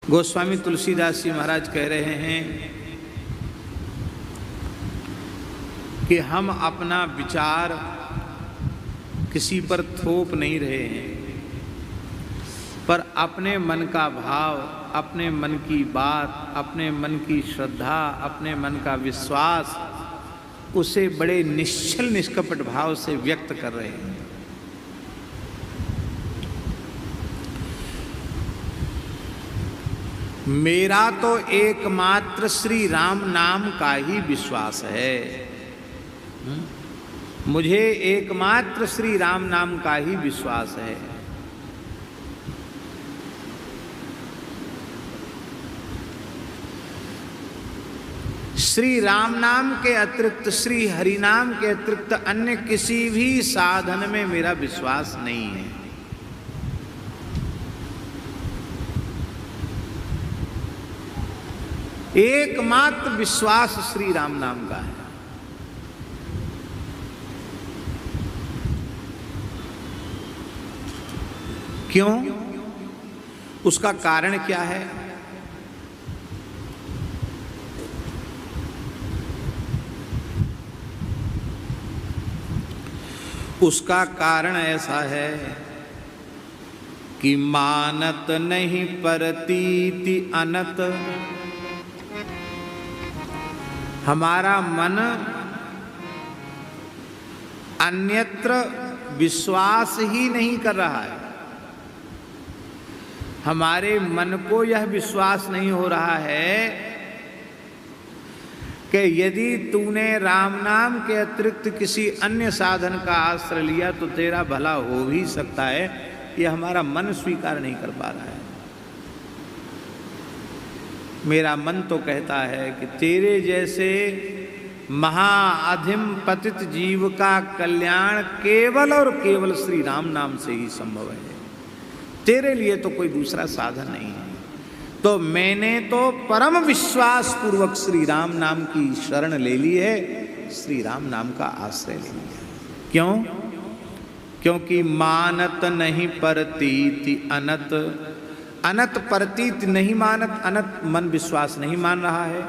गोस्वामी तुलसीदास जी महाराज कह रहे हैं कि हम अपना विचार किसी पर थोप नहीं रहे हैं, पर अपने मन का भाव, अपने मन की बात, अपने मन की श्रद्धा, अपने मन का विश्वास उसे बड़े निश्चल निष्कपट भाव से व्यक्त कर रहे हैं। मेरा तो एकमात्र श्री राम नाम का ही विश्वास है। मुझे एकमात्र श्री राम नाम का ही विश्वास है। श्री राम नाम के अतिरिक्त, श्री हरि नाम के अतिरिक्त अन्य किसी भी साधन में मेरा विश्वास नहीं है। एकमात्र विश्वास श्री राम नाम का है। क्यों? उसका कारण क्या है? उसका कारण ऐसा है कि मानत नहीं परतीति अनत। हमारा मन अन्यत्र विश्वास ही नहीं कर रहा है। हमारे मन को यह विश्वास नहीं हो रहा है कि यदि तूने राम नाम के अतिरिक्त किसी अन्य साधन का आश्रय लिया तो तेरा भला हो भी सकता है। यह हमारा मन स्वीकार नहीं कर पा रहा है। मेरा मन तो कहता है कि तेरे जैसे महाअधिम पतित जीव का कल्याण केवल और केवल श्री राम नाम से ही संभव है। तेरे लिए तो कोई दूसरा साधन नहीं है। तो मैंने तो परम विश्वास पूर्वक श्री राम नाम की शरण ले ली है, श्री राम नाम का आश्रय ले लिया। क्यों? क्योंकि मानत नहीं परतीति अनत। अनत परतीत नहीं मानत, अनत मन विश्वास नहीं मान रहा है।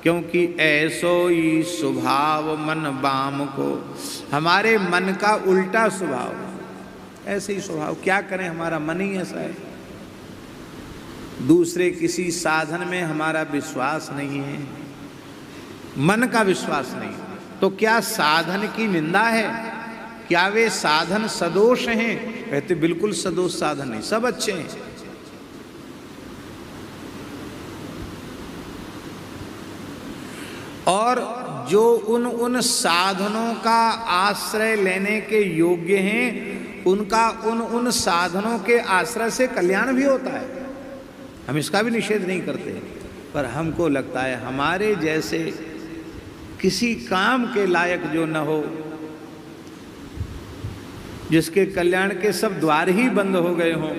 क्योंकि ऐसो ही स्वभाव मन बाम को। हमारे मन का उल्टा स्वभाव, ऐसे ही स्वभाव। क्या करें, हमारा मन ही ऐसा है। दूसरे किसी साधन में हमारा विश्वास नहीं है, मन का विश्वास नहीं। तो क्या साधन की निंदा है? क्या वे साधन सदोष हैं? कहते बिल्कुल सदोष साधन नहीं, सब अच्छे हैं। और जो उन साधनों का आश्रय लेने के योग्य हैं, उनका उन साधनों के आश्रय से कल्याण भी होता है। हम इसका भी निषेध नहीं करते, पर हमको लगता है हमारे जैसे किसी काम के लायक जो न हो, जिसके कल्याण के सब द्वार ही बंद हो गए हों,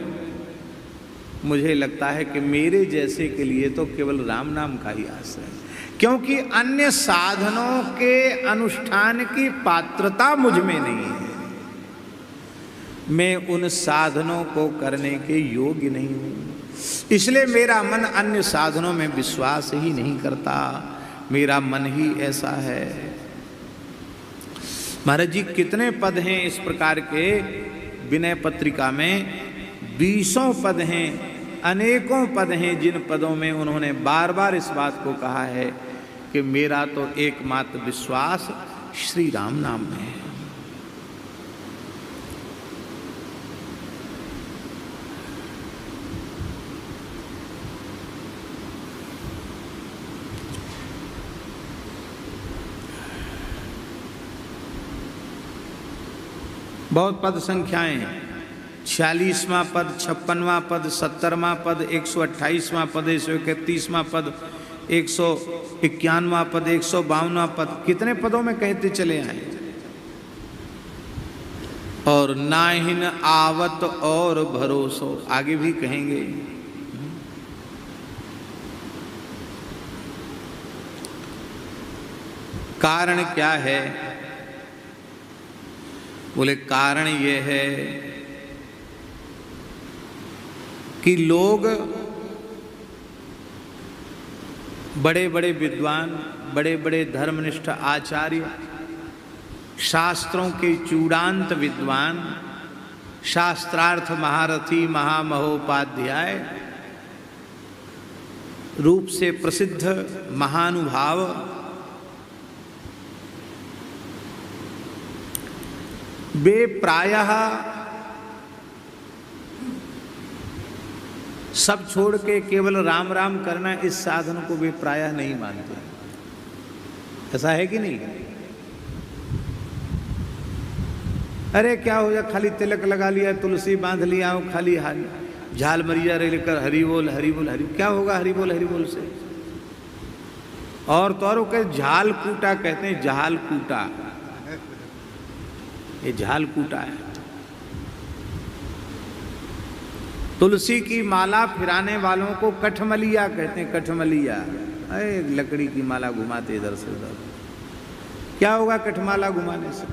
मुझे लगता है कि मेरे जैसे के लिए तो केवल राम नाम का ही आश्रय है। क्योंकि अन्य साधनों के अनुष्ठान की पात्रता मुझ में नहीं है। मैं उन साधनों को करने के योग्य नहीं हूं। इसलिए मेरा मन अन्य साधनों में विश्वास ही नहीं करता। मेरा मन ही ऐसा है। महाराज जी कितने पद हैं इस प्रकार के विनय पत्रिका में? 20 पद हैं, अनेकों पद हैं, जिन पदों में उन्होंने बार बार इस बात को कहा है कि मेरा तो एकमात्र विश्वास श्री राम नाम में है। बहुत पद संख्याएं हैं। 46वां पद, 56वां पद, 70वां पद, 128वां पद, 131वां पद, 151वां पद, 152वां पद। कितने पदों में कहते चले आए। और नाहिन आवत और भरोसो, आगे भी कहेंगे। कारण क्या है? बोले कारण ये है कि लोग बड़े बड़े विद्वान, बड़े बड़े धर्मनिष्ठ आचार्य, शास्त्रों के चूड़ांत विद्वान, शास्त्रार्थ महारथी, महामहोपाध्याय रूप से प्रसिद्ध महानुभाव, वे प्रायः सब छोड़ के केवल राम राम करना, इस साधन को वे प्रायः नहीं मानते। ऐसा है कि नहीं? अरे क्या हो जाए, खाली तिलक लगा लिया, तुलसी बांध लिया, खाली झाल मरिया लेकर हरि बोल हरि बोल हरि, क्या होगा हरि बोल से? और तो और कहे झाल कूटा, कहते हैं झाल कूटा, ये झाल कूटा है। तुलसी की माला फिराने वालों को कठमलिया कहते हैं, कठमलिया। अरे लकड़ी की माला घुमाते इधर से उधर, क्या होगा कठमाला घुमाने से?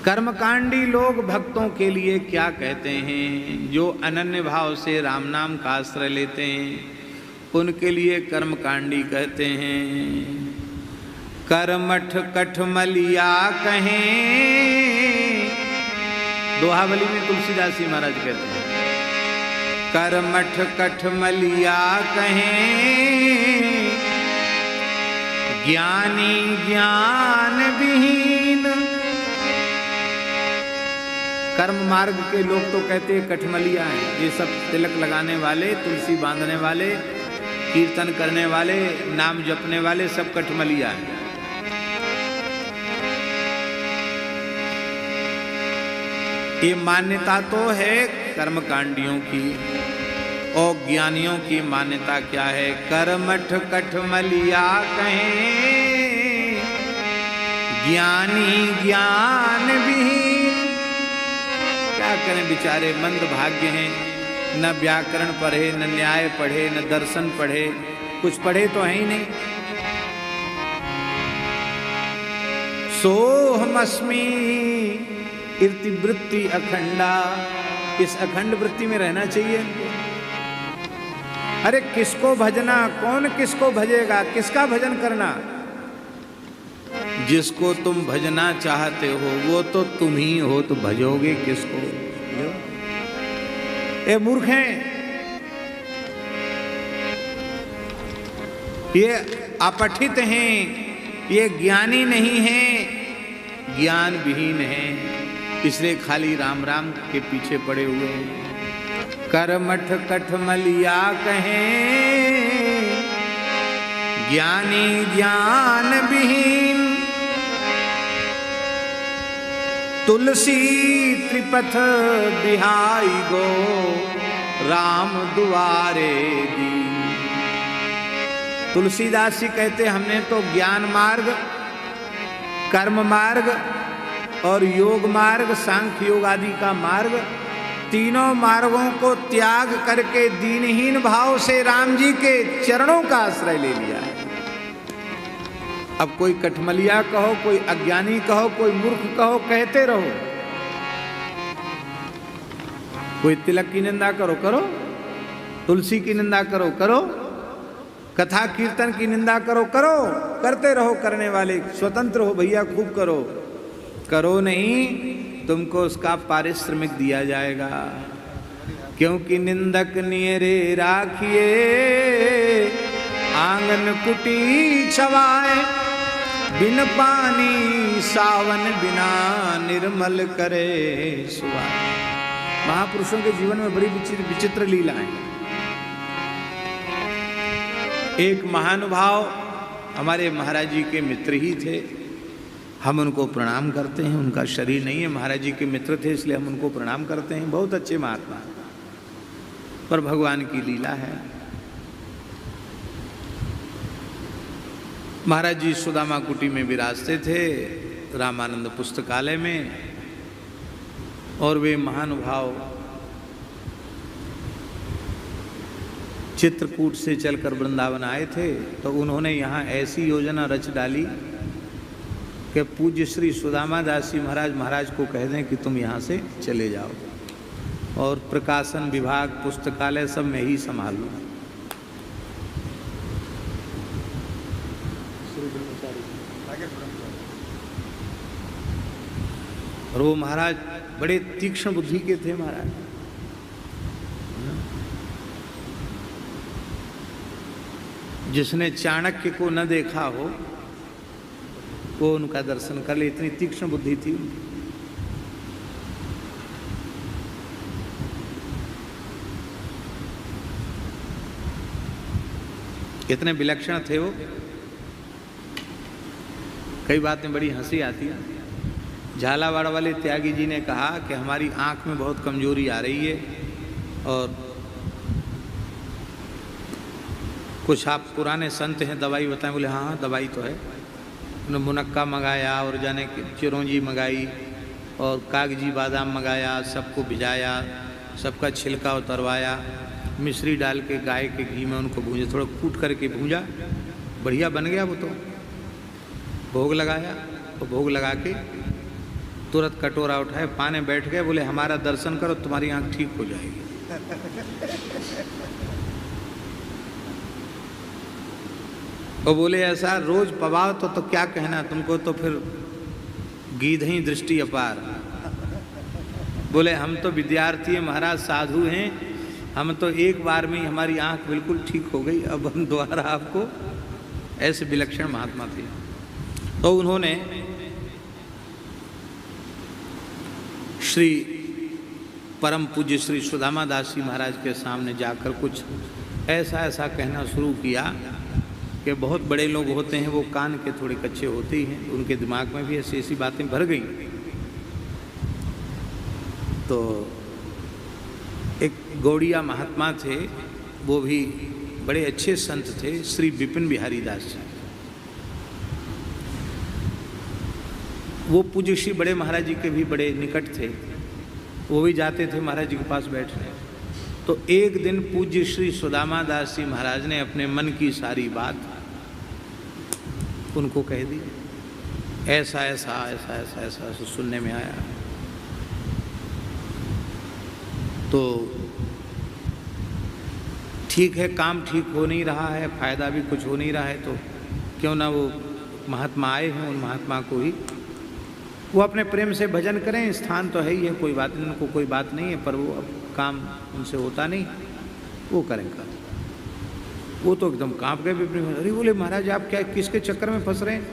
कर्मकांडी लोग भक्तों के लिए क्या कहते हैं? जो अनन्य भाव से राम नाम का आश्रय लेते हैं उनके लिए कर्मकांडी कहते हैं। करमठ कठमलिया कहें, दोहावली में तुलसीदास जी महाराज कहते हैं, करमठ कठमलिया कहें, ज्ञानी ज्ञान विहीन। कर्म मार्ग के लोग तो कहते हैं कठमलिया हैं, ये सब तिलक लगाने वाले, तुलसी बांधने वाले, कीर्तन करने वाले, नाम जपने वाले सब कठमलिया हैं। ये मान्यता तो है कर्मकांडियों की, और ज्ञानियों की मान्यता क्या है? करमठ कठमलिया कहें, ज्ञानी ज्ञान विहीन। क्या करें बेचारे, मंद भाग्य हैं, न व्याकरण पढ़े, न न्याय पढ़े, न दर्शन पढ़े, कुछ पढ़े तो है ही नहीं। सोहमस्मि इतिवृत्ति अखंडा, इस अखंड वृत्ति में रहना चाहिए। अरे किसको भजना, कौन किसको भजेगा, किसका भजन करना? जिसको तुम भजना चाहते हो वो तो तुम ही हो, तो भजोगे किसको? ये मूर्ख हैं, ये अपठित हैं, ये ज्ञानी नहीं हैं, ज्ञान विहीन हैं, इसलिए खाली राम राम के पीछे पड़े हुए हैं। करमठ कठमलिया कहें, ज्ञानी ज्ञान विहीन। तुलसी त्रिपथ बिहाई गो, राम दुआरे दी। तुलसीदास जी कहते हमने तो ज्ञान मार्ग, कर्म मार्ग और योग मार्ग, सांख्य योग आदि का मार्ग, तीनों मार्गों को त्याग करके दीनहीन भाव से राम जी के चरणों का आश्रय ले लिया है। अब कोई कठमलिया कहो, कोई अज्ञानी कहो, कोई मूर्ख कहो, कहते रहो। कोई तिलक की निंदा करो, करो, तुलसी की निंदा करो, करो, कथा कीर्तन की निंदा करो, करो, करते रहो। करने वाले स्वतंत्र हो भैया, खूब करो। करो नहीं, तुमको उसका पारिश्रमिक दिया जाएगा। क्योंकि निंदक नियरे राखिए, आंगन कुटी छवाए, बिन पानी सावन बिना निर्मल करे सुवाए। महापुरुषों के जीवन में बड़ी विचित्र लीलाएं। एक महानुभाव हमारे महाराज जी के मित्र ही थे, हम उनको प्रणाम करते हैं। उनका शरीर नहीं है, महाराज जी के मित्र थे इसलिए हम उनको प्रणाम करते हैं। बहुत अच्छे महात्मा, पर भगवान की लीला है। महाराज जी सुदामा कुटी में विराजते थे, रामानंद पुस्तकालय में, और वे महानुभाव चित्रकूट से चलकर वृंदावन आए थे। तो उन्होंने यहाँ ऐसी योजना रच डाली कि पूज्य श्री सुदामा दास जी महाराज को कह दें कि तुम यहाँ से चले जाओ और प्रकाशन विभाग पुस्तकालय सब मैं ही संभाल लूँ। और वो महाराज बड़े तीक्ष्ण बुद्धि के थे महाराज। जिसने चाणक्य को न देखा हो वो उनका दर्शन कर ले, इतनी तीक्ष्ण बुद्धि थी उनकी। इतने विलक्षण थे वो। कई बातें बड़ी हंसी आती है। झालावाड़ वाले त्यागी जी ने कहा कि हमारी आंख में बहुत कमजोरी आ रही है और कुछ आप पुराने संत हैं, दवाई बताएं। बोले हाँ हाँ दवाई तो है। उन्होंने मुनक्का मंगाया और जाने की चिरौंजी मंगाई और कागजी बादाम मंगाया, सबको भिजाया, सबका छिलका उतरवाया, मिश्री डाल के गाय के घी में उनको भूंजा, थोड़ा कूट करके भूंजा, बढ़िया बन गया वो तो। भोग लगाया और भोग लगा के तुरंत कटोरा उठाए, पाने बैठ गए। बोले हमारा दर्शन करो तुम्हारी आंख ठीक हो जाएगी। वो बोले ऐसा रोज पवाओ तो क्या कहना तुमको, तो फिर गीध ही दृष्टि अपार। बोले हम तो विद्यार्थी हैं महाराज, साधु हैं, हम तो एक बार में ही हमारी आंख बिल्कुल ठीक हो गई, अब हम दोबारा आपको। ऐसे विलक्षण महात्मा थे। तो उन्होंने श्री परम पूज्य श्री सुदामा दास जी महाराज के सामने जाकर कुछ ऐसा कहना शुरू किया कि बहुत बड़े लोग होते हैं वो कान के थोड़े कच्चे होते ही हैं, उनके दिमाग में भी ऐसी बातें भर गई। तो एक गौड़िया महात्मा थे, वो भी बड़े अच्छे संत थे, श्री विपिन बिहारी दास जी। वो पूज्य श्री बड़े महाराज जी के भी बड़े निकट थे, वो भी जाते थे महाराज जी के पास बैठने। तो एक दिन पूज्य श्री सुदामा दास जी महाराज ने अपने मन की सारी बात उनको कह दी। ऐसा सुनने में आया। तो ठीक है, काम ठीक हो नहीं रहा है, फायदा भी कुछ हो नहीं रहा है, तो क्यों ना वो महात्मा आए हैं, उन महात्मा को ही वो अपने प्रेम से भजन करें। स्थान तो है ही है, कोई बात नहीं, उनको कोई बात नहीं है, पर वो अब काम उनसे होता नहीं, वो करेंगे। वो तो एकदम कांप गए विपिन। अरे बोले महाराज आप क्या किसके चक्कर में फंस रहे हैं,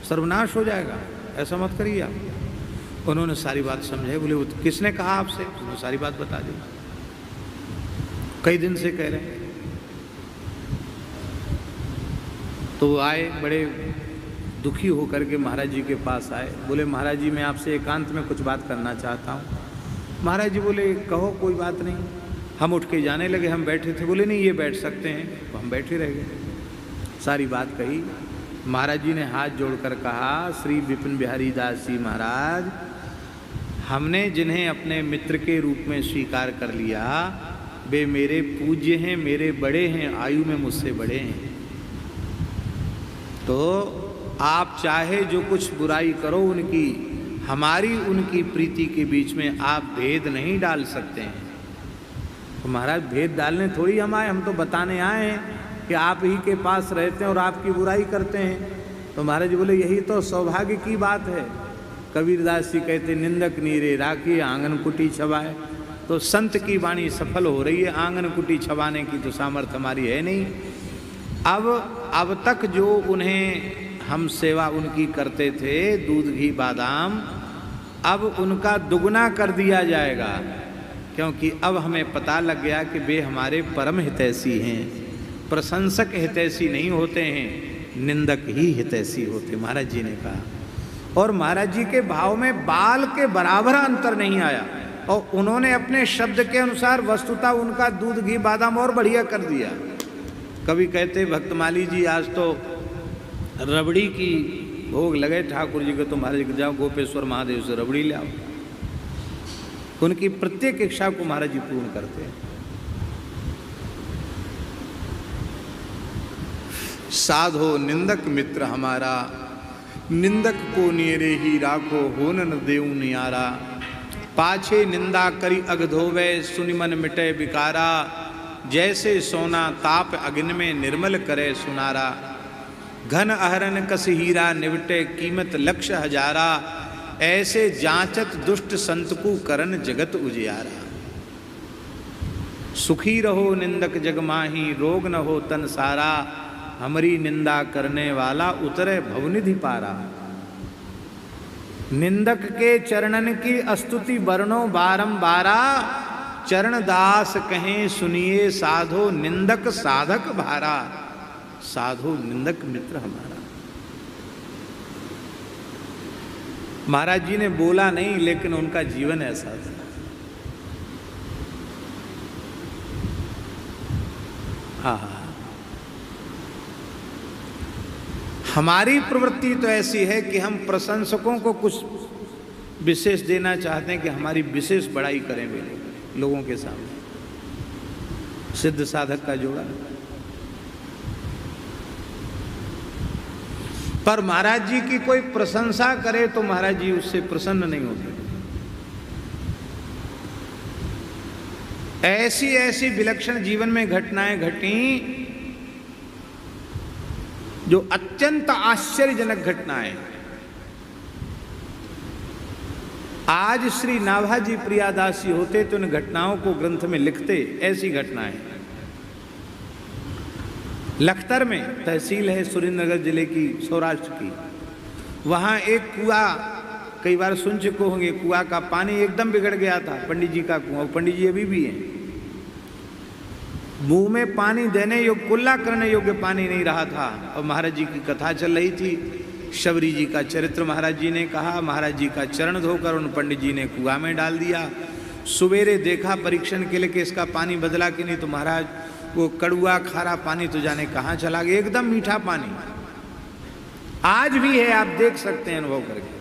सर्वनाश हो जाएगा, ऐसा मत करिए आप। उन्होंने सारी बात समझाई। बोले वो किसने कहा आपसे? उन्होंने सारी बात बता दी, कई दिन से कह रहे हैं। तो वो आए, बड़े दुखी होकर के महाराज जी के पास आए। बोले महाराज जी मैं आपसे एकांत में कुछ बात करना चाहता हूँ। महाराज जी बोले कहो, कोई बात नहीं। हम उठ के जाने लगे, हम बैठे थे। बोले नहीं ये बैठ सकते हैं, तो हम बैठे रह गए। सारी बात कही। महाराज जी ने हाथ जोड़कर कहा, श्री विपिन बिहारी दास जी महाराज, हमने जिन्हें अपने मित्र के रूप में स्वीकार कर लिया वे मेरे पूज्य हैं, मेरे बड़े हैं, आयु में मुझसे बड़े हैं। तो आप चाहे जो कुछ बुराई करो उनकी, हमारी उनकी प्रीति के बीच में आप भेद नहीं डाल सकते हैं। तो महाराज भेद डालने थोड़ी हम आए, हम तो बताने आए हैं कि आप ही के पास रहते हैं और आपकी बुराई करते हैं। तो महाराज जी बोले यही तो सौभाग्य की बात है। कबीरदास जी कहते निंदक नीरे राखी आंगन कुटी छवाए। तो संत की वाणी सफल हो रही है, आंगन कुटी छवाने की तो सामर्थ्य हमारी है नहीं। अब तक जो उन्हें हम सेवा उनकी करते थे, दूध घी बादाम, अब उनका दुगना कर दिया जाएगा, क्योंकि अब हमें पता लग गया कि वे हमारे परम हितैषी हैं। प्रशंसक हितैषी नहीं होते हैं, निंदक ही हितैषी होते, महाराज जी ने कहा। और महाराज जी के भाव में बाल के बराबर अंतर नहीं आया, और उन्होंने अपने शब्द के अनुसार वस्तुतः उनका दूध घी बादाम और बढ़िया कर दिया। कभी कहते भक्तमाली जी आज तो रबड़ी की भोग लगे ठाकुर जी को, तो महाराज जी जाओ गोपेश्वर महादेव से रबड़ी ले आओ। उनकी प्रत्येक इच्छा को महाराज जी पूर्ण करते हैं। साधो निंदक मित्र हमारा, निंदक को नेरे ही राखो होन न देऊ नियारा। पाछे निंदा करी अग धोवे सुनि मन मिटे विकारा। जैसे सोना ताप अग्नि में निर्मल करे सुनारा। घन अहरन कस हीरा निवटे कीमत लक्ष हजारा। ऐसे जांचत दुष्ट संत को करन जगत उजियारा। सुखी रहो निंदक जग माही रोग न हो तन सारा। हमारी निंदा करने वाला उतरे भवनिधि पारा। निंदक के चरणन की स्तुति वर्णो बारंबारा। चरण दास कहें सुनिए साधो निंदक साधक भारा। साधो निंदक मित्र हमारा। महाराज जी ने बोला नहीं, लेकिन उनका जीवन ऐसा था। हाँ, हमारी प्रवृत्ति तो ऐसी है कि हम प्रशंसकों को कुछ विशेष देना चाहते हैं कि हमारी विशेष बड़ाई करें वे लोगों के सामने। सिद्ध साधक का जोड़ा। पर महाराज जी की कोई प्रशंसा करे तो महाराज जी उससे प्रसन्न नहीं होते। ऐसी ऐसी विलक्षण जीवन में घटनाएं घटी जो अत्यंत आश्चर्यजनक घटनाएं। आज श्री नाभाजी प्रियादासी होते तो इन घटनाओं को ग्रंथ में लिखते। ऐसी घटनाएं लखतर में तहसील है सुरेंद्रनगर जिले की, सौराष्ट्र की। वहां एक कुआं, कई बार सुन चुके होंगे, कुआं का पानी एकदम बिगड़ गया था। पंडित जी का कुआं, पंडित जी अभी भी हैं। मुंह में पानी देने योग्य, कुल्ला करने योग्य पानी नहीं रहा था। और महाराज जी की कथा चल रही थी। शबरी जी का चरित्र महाराज जी ने कहा। महाराज जी का चरण धोकर उन पंडित जी ने कुआं में डाल दिया। सवेरे देखा परीक्षण के लिए कि इसका पानी बदला कि नहीं, तो महाराज वो कड़ुआ खारा पानी तो जाने कहाँ चला गया, एकदम मीठा पानी। आज भी है, आप देख सकते हैं अनुभव करके।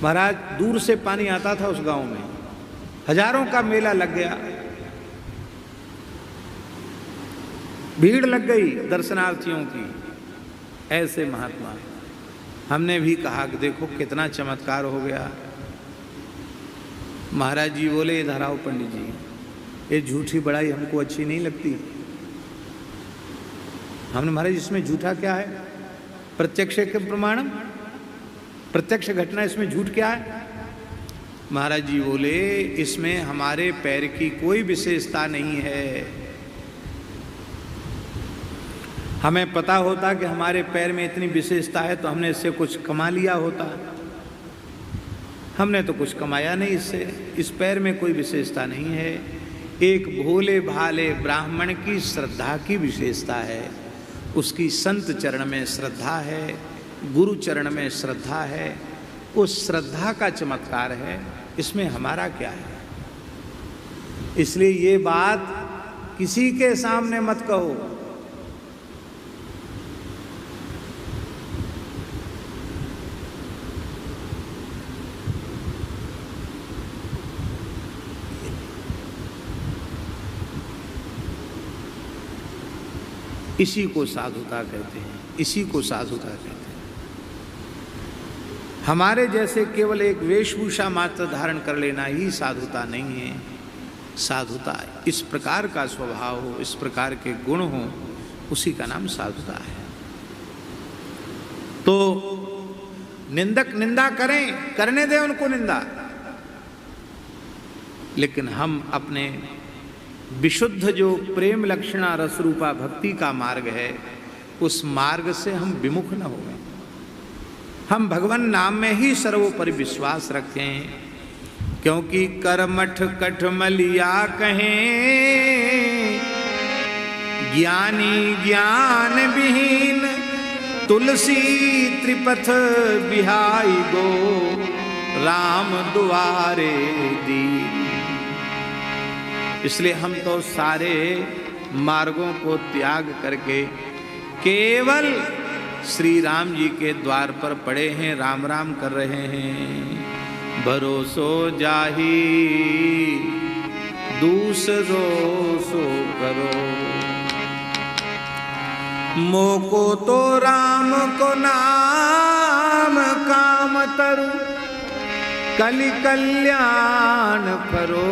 महाराज दूर से पानी आता था उस गांव में। हजारों का मेला लग गया, भीड़ लग गई दर्शनार्थियों की। ऐसे महात्मा, हमने भी कहा कि देखो कितना चमत्कार हो गया। महाराज जी बोले, इधर आओ पंडित जी, ये झूठी बड़ाई हमको अच्छी नहीं लगती। हमने, महाराज इसमें झूठा क्या है? प्रत्यक्ष के प्रमाणम, प्रत्यक्ष घटना, इसमें झूठ क्या है? महाराज जी बोले, इसमें हमारे पैर की कोई विशेषता नहीं है। हमें पता होता कि हमारे पैर में इतनी विशेषता है तो हमने इससे कुछ कमा लिया होता। हमने तो कुछ कमाया नहीं इससे। इस पैर में कोई विशेषता नहीं है। एक भोले भाले ब्राह्मण की श्रद्धा की विशेषता है। उसकी संत चरण में श्रद्धा है, गुरु चरण में श्रद्धा है। उस श्रद्धा का चमत्कार है, इसमें हमारा क्या है? इसलिए ये बात किसी के सामने मत कहो। इसी को साधुता कहते हैं, इसी को साधुता कहते हैं। हमारे जैसे केवल एक वेशभूषा मात्र धारण कर लेना ही साधुता नहीं है। साधुता इस प्रकार का स्वभाव हो, इस प्रकार के गुण हो, उसी का नाम साधुता है। तो निंदक निंदा करें, करने दें उनको निंदा, लेकिन हम अपने विशुद्ध जो प्रेम लक्षणा रस रूपा भक्ति का मार्ग है, उस मार्ग से हम विमुख न हो। हम भगवान नाम में ही सर्वोपरि विश्वास रखें, क्योंकि करमठ कठमलिया कहें, ज्ञानी ज्ञान विहीन तुलसी त्रिपथ बिहाई गो, राम दुआरे दी। इसलिए हम तो सारे मार्गों को त्याग करके केवल श्री राम जी के द्वार पर पड़े हैं, राम राम कर रहे हैं। भरोसो जाही दूसरो सो करो, मोको तो राम को नाम काम तरु, कलि कल्याण करो,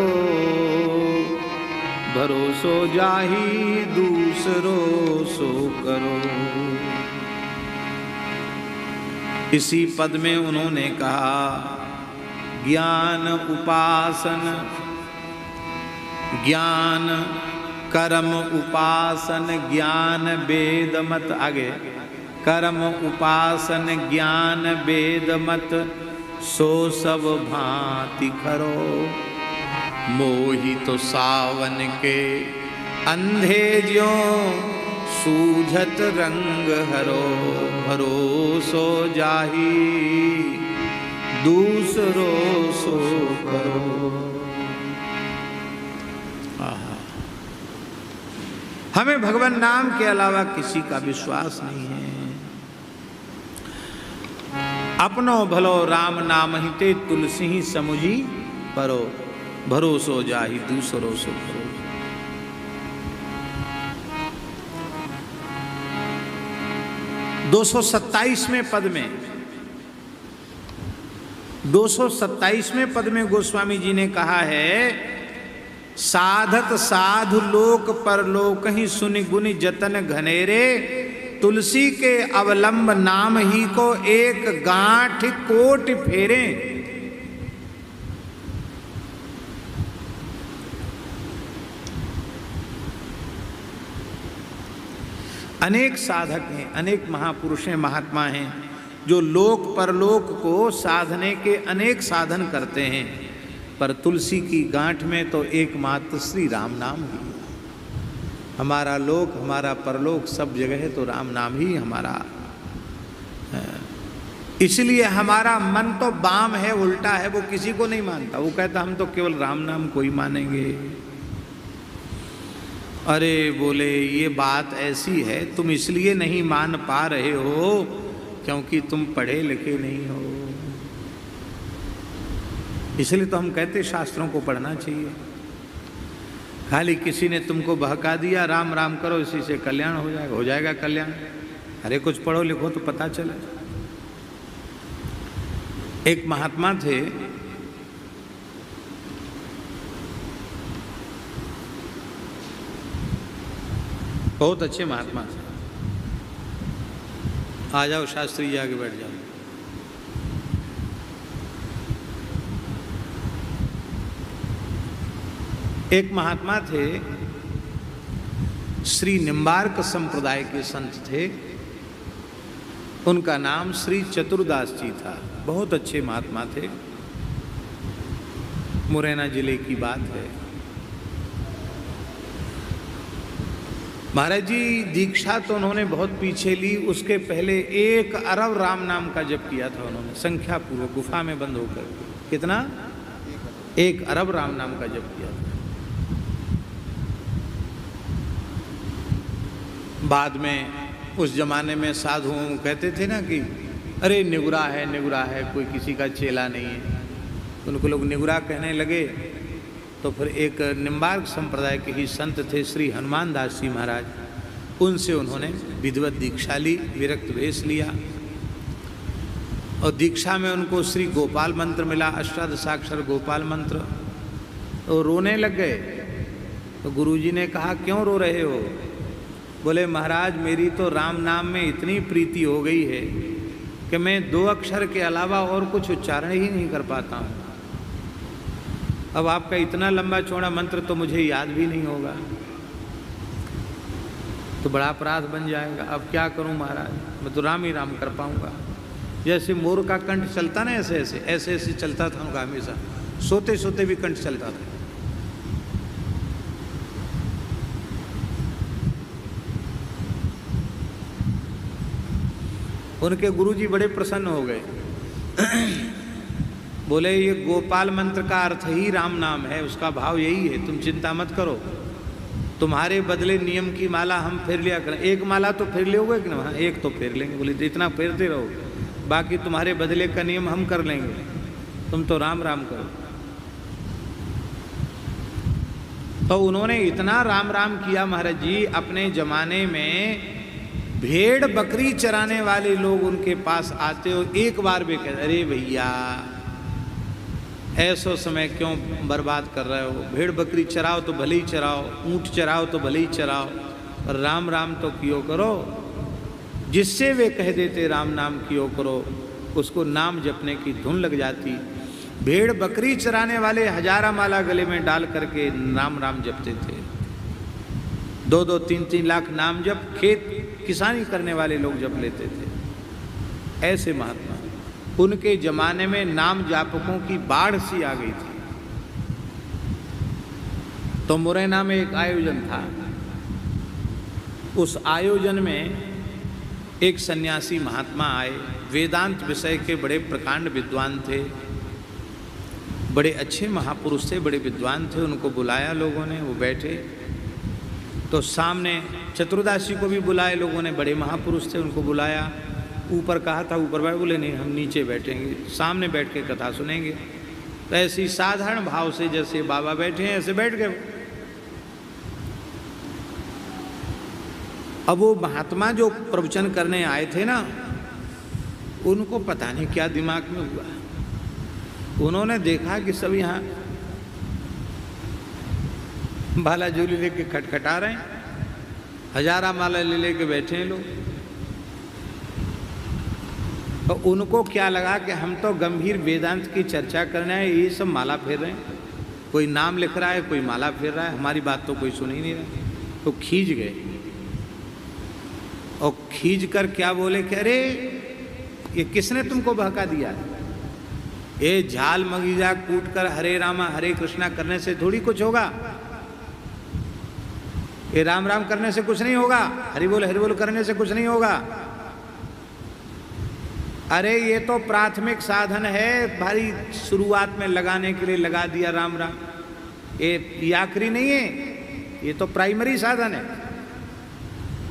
भरोसो जाहि दूसरो सो करो। इसी पद में उन्होंने कहा ज्ञान उपासन, ज्ञान कर्म उपासन, ज्ञान वेद मत, आगे कर्म उपासन ज्ञान वेद मत, सो सब भांति करो, मोहि तो सावन के अंधे ज्यों सूझत रंग हरो, भरोसो जाहि दूसरो सो करो। हमें भगवान नाम के अलावा किसी का विश्वास नहीं है। अपनो भलो राम नाम हिते, तुलसी ही समुझी परो, भरोसो जाहि दूसरो सो करो। दो 227वें पद में, 227वें पद में गोस्वामी जी ने कहा है साधत साधु लोक परलोक ही सुनि गुनि जतन घनेरे, तुलसी के अवलंब नाम ही को एक गांठ कोट फेरे। अनेक साधक हैं, अनेक महापुरुष हैं, महात्मा हैं जो लोक परलोक को साधने के अनेक साधन करते हैं, पर तुलसी की गांठ में तो एकमात्र श्री राम नाम ही। हमारा लोक, हमारा परलोक, सब जगह है तो राम नाम ही हमारा। इसलिए हमारा मन तो बाम है, उल्टा है, वो किसी को नहीं मानता। वो कहता हम तो केवल राम नाम को ही मानेंगे। अरे बोले ये बात ऐसी है, तुम इसलिए नहीं मान पा रहे हो क्योंकि तुम पढ़े लिखे नहीं हो। इसलिए तो हम कहते शास्त्रों को पढ़ना चाहिए। खाली किसी ने तुमको बहका दिया राम राम करो, इसी से कल्याण हो जाएगा कल्याण। अरे कुछ पढ़ो लिखो तो पता चले। एक महात्मा थे, बहुत अच्छे महात्मा थे। आ जाओ शास्त्री जी, आगे बैठ जाओ। एक महात्मा थे, श्री निम्बार्क संप्रदाय के संत थे। उनका नाम श्री चतुरदास जी था। बहुत अच्छे महात्मा थे। मुरैना जिले की बात है। महाराज जी दीक्षा तो उन्होंने बहुत पीछे ली, उसके पहले 1 अरब राम नाम का जप किया था उन्होंने, संख्या पूर्वक गुफा में बंद होकर। कितना? 1 अरब राम नाम का जप किया था। बाद में उस जमाने में साधु कहते थे ना कि अरे निगुरा है, कोई किसी का चेला नहीं है। उनको लोग निगुरा कहने लगे। तो फिर एक निम्बार्क संप्रदाय के ही संत थे श्री हनुमान दास जी महाराज, उनसे उन्होंने विधिवत दीक्षा ली, विरक्त वेश लिया। और दीक्षा में उनको श्री गोपाल मंत्र मिला, अष्टादशाक्षर गोपाल मंत्र। तो रोने लग गए। तो गुरुजी ने कहा क्यों रो रहे हो? बोले महाराज मेरी तो राम नाम में इतनी प्रीति हो गई है कि मैं 2 अक्षर के अलावा और कुछ उच्चारण ही नहीं कर पाता हूँ। अब आपका इतना लंबा चौड़ा मंत्र तो मुझे याद भी नहीं होगा, तो बड़ा अपराध बन जाएगा। अब क्या करूँ महाराज, मैं तो राम ही राम कर पाऊँगा। जैसे मोर का कंठ चलता ना, ऐसे चलता था उनका हमेशा, सोते सोते भी कंठ चलता था। उनके गुरुजी बड़े प्रसन्न हो गए। बोले ये गोपाल मंत्र का अर्थ ही राम नाम है, उसका भाव यही है, तुम चिंता मत करो। तुम्हारे बदले नियम की माला हम फेर लिया करें। 1 माला तो फेर लोगे कि ना? हाँ 1 तो फेर लेंगे। बोले इतना फेरते रहो, बाकी तुम्हारे बदले का नियम हम कर लेंगे, तुम तो राम राम करो। तो उन्होंने इतना राम राम किया महाराज जी। अपने जमाने में भेड़ बकरी चराने वाले लोग उनके पास आते हो, एक बार भी कहते अरे भैया ऐसो समय क्यों बर्बाद कर रहे हो, भेड़ बकरी चराओ तो भले ही चराओ, ऊंट चराओ तो भले ही चराओ, पर राम राम तो कियो करो। जिससे वे कह देते राम नाम कियो करो, उसको नाम जपने की धुन लग जाती। भेड़ बकरी चराने वाले हजारा माला गले में डाल करके राम राम जपते थे। 2-2, 3-3 लाख नाम जप खेत किसानी करने वाले लोग जप लेते थे। ऐसे महात्मा, उनके जमाने में नाम जापकों की बाढ़ सी आ गई थी। तो मुरैना में एक आयोजन था। उस आयोजन में एक सन्यासी महात्मा आए, वेदांत विषय के बड़े प्रकांड विद्वान थे, बड़े अच्छे महापुरुष थे, बड़े विद्वान थे। उनको बुलाया लोगों ने, वो बैठे। तो सामने चतुर्दासी को भी बुलाए लोगों ने, बड़े महापुरुष थे, उनको बुलाया। ऊपर कहा था ऊपर बैठ, बोले नहीं हम नीचे बैठेंगे, सामने बैठ के कथा सुनेंगे। तो ऐसी साधारण भाव से जैसे बाबा बैठे हैं ऐसे बैठ गए। अब वो महात्मा जो प्रवचन करने आए थे ना, उनको पता नहीं क्या दिमाग में हुआ, उन्होंने देखा कि सब यहाँ माला झोली लेके खटखटा रहे हैं, हजारा माला ले लेके बैठे हैं लोग। तो उनको क्या लगा कि हम तो गंभीर वेदांत की चर्चा करना है, ये सब माला फेर रहे हैं, कोई नाम लिख रहा है, कोई माला फेर रहा है, हमारी बात तो कोई सुन ही नहीं रहा। तो खींच गए और खींच कर क्या बोले कि अरे ये किसने तुमको बहका दिया, ये झाल मगीजा कूट कर हरे रामा हरे कृष्णा करने से थोड़ी कुछ होगा, ये राम राम करने से कुछ नहीं होगा, हरि बोल करने से कुछ नहीं होगा। अरे ये तो प्राथमिक साधन है, भारी शुरुआत में लगाने के लिए लगा दिया राम राम, ये आखिरी नहीं है, ये तो प्राइमरी साधन है।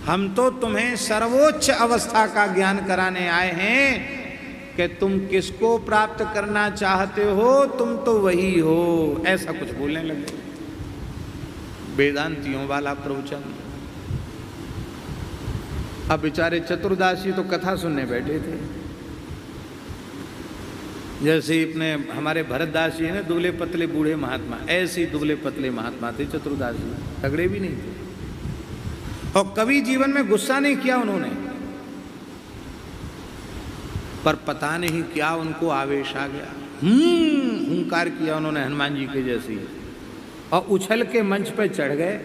हम तो तुम्हें सर्वोच्च अवस्था का ज्ञान कराने आए हैं कि तुम किसको प्राप्त करना चाहते हो, तुम तो वही हो, ऐसा कुछ बोलने लगे। वेदांतियों वाला प्रवचन। अब बेचारे चतुर्दासी तो कथा सुनने बैठे थे। जैसे अपने हमारे भरतदास जी है ना, दुबले पतले बूढ़े महात्मा, ऐसे ही दुबले पतले महात्मा थे चतुर्दास जी, तगड़े भी नहीं थे और कभी जीवन में गुस्सा नहीं किया उन्होंने, पर पता नहीं क्या उनको आवेश आ गया, हुंकार किया उन्होंने हनुमान जी के जैसी, और उछल के मंच पर चढ़ गए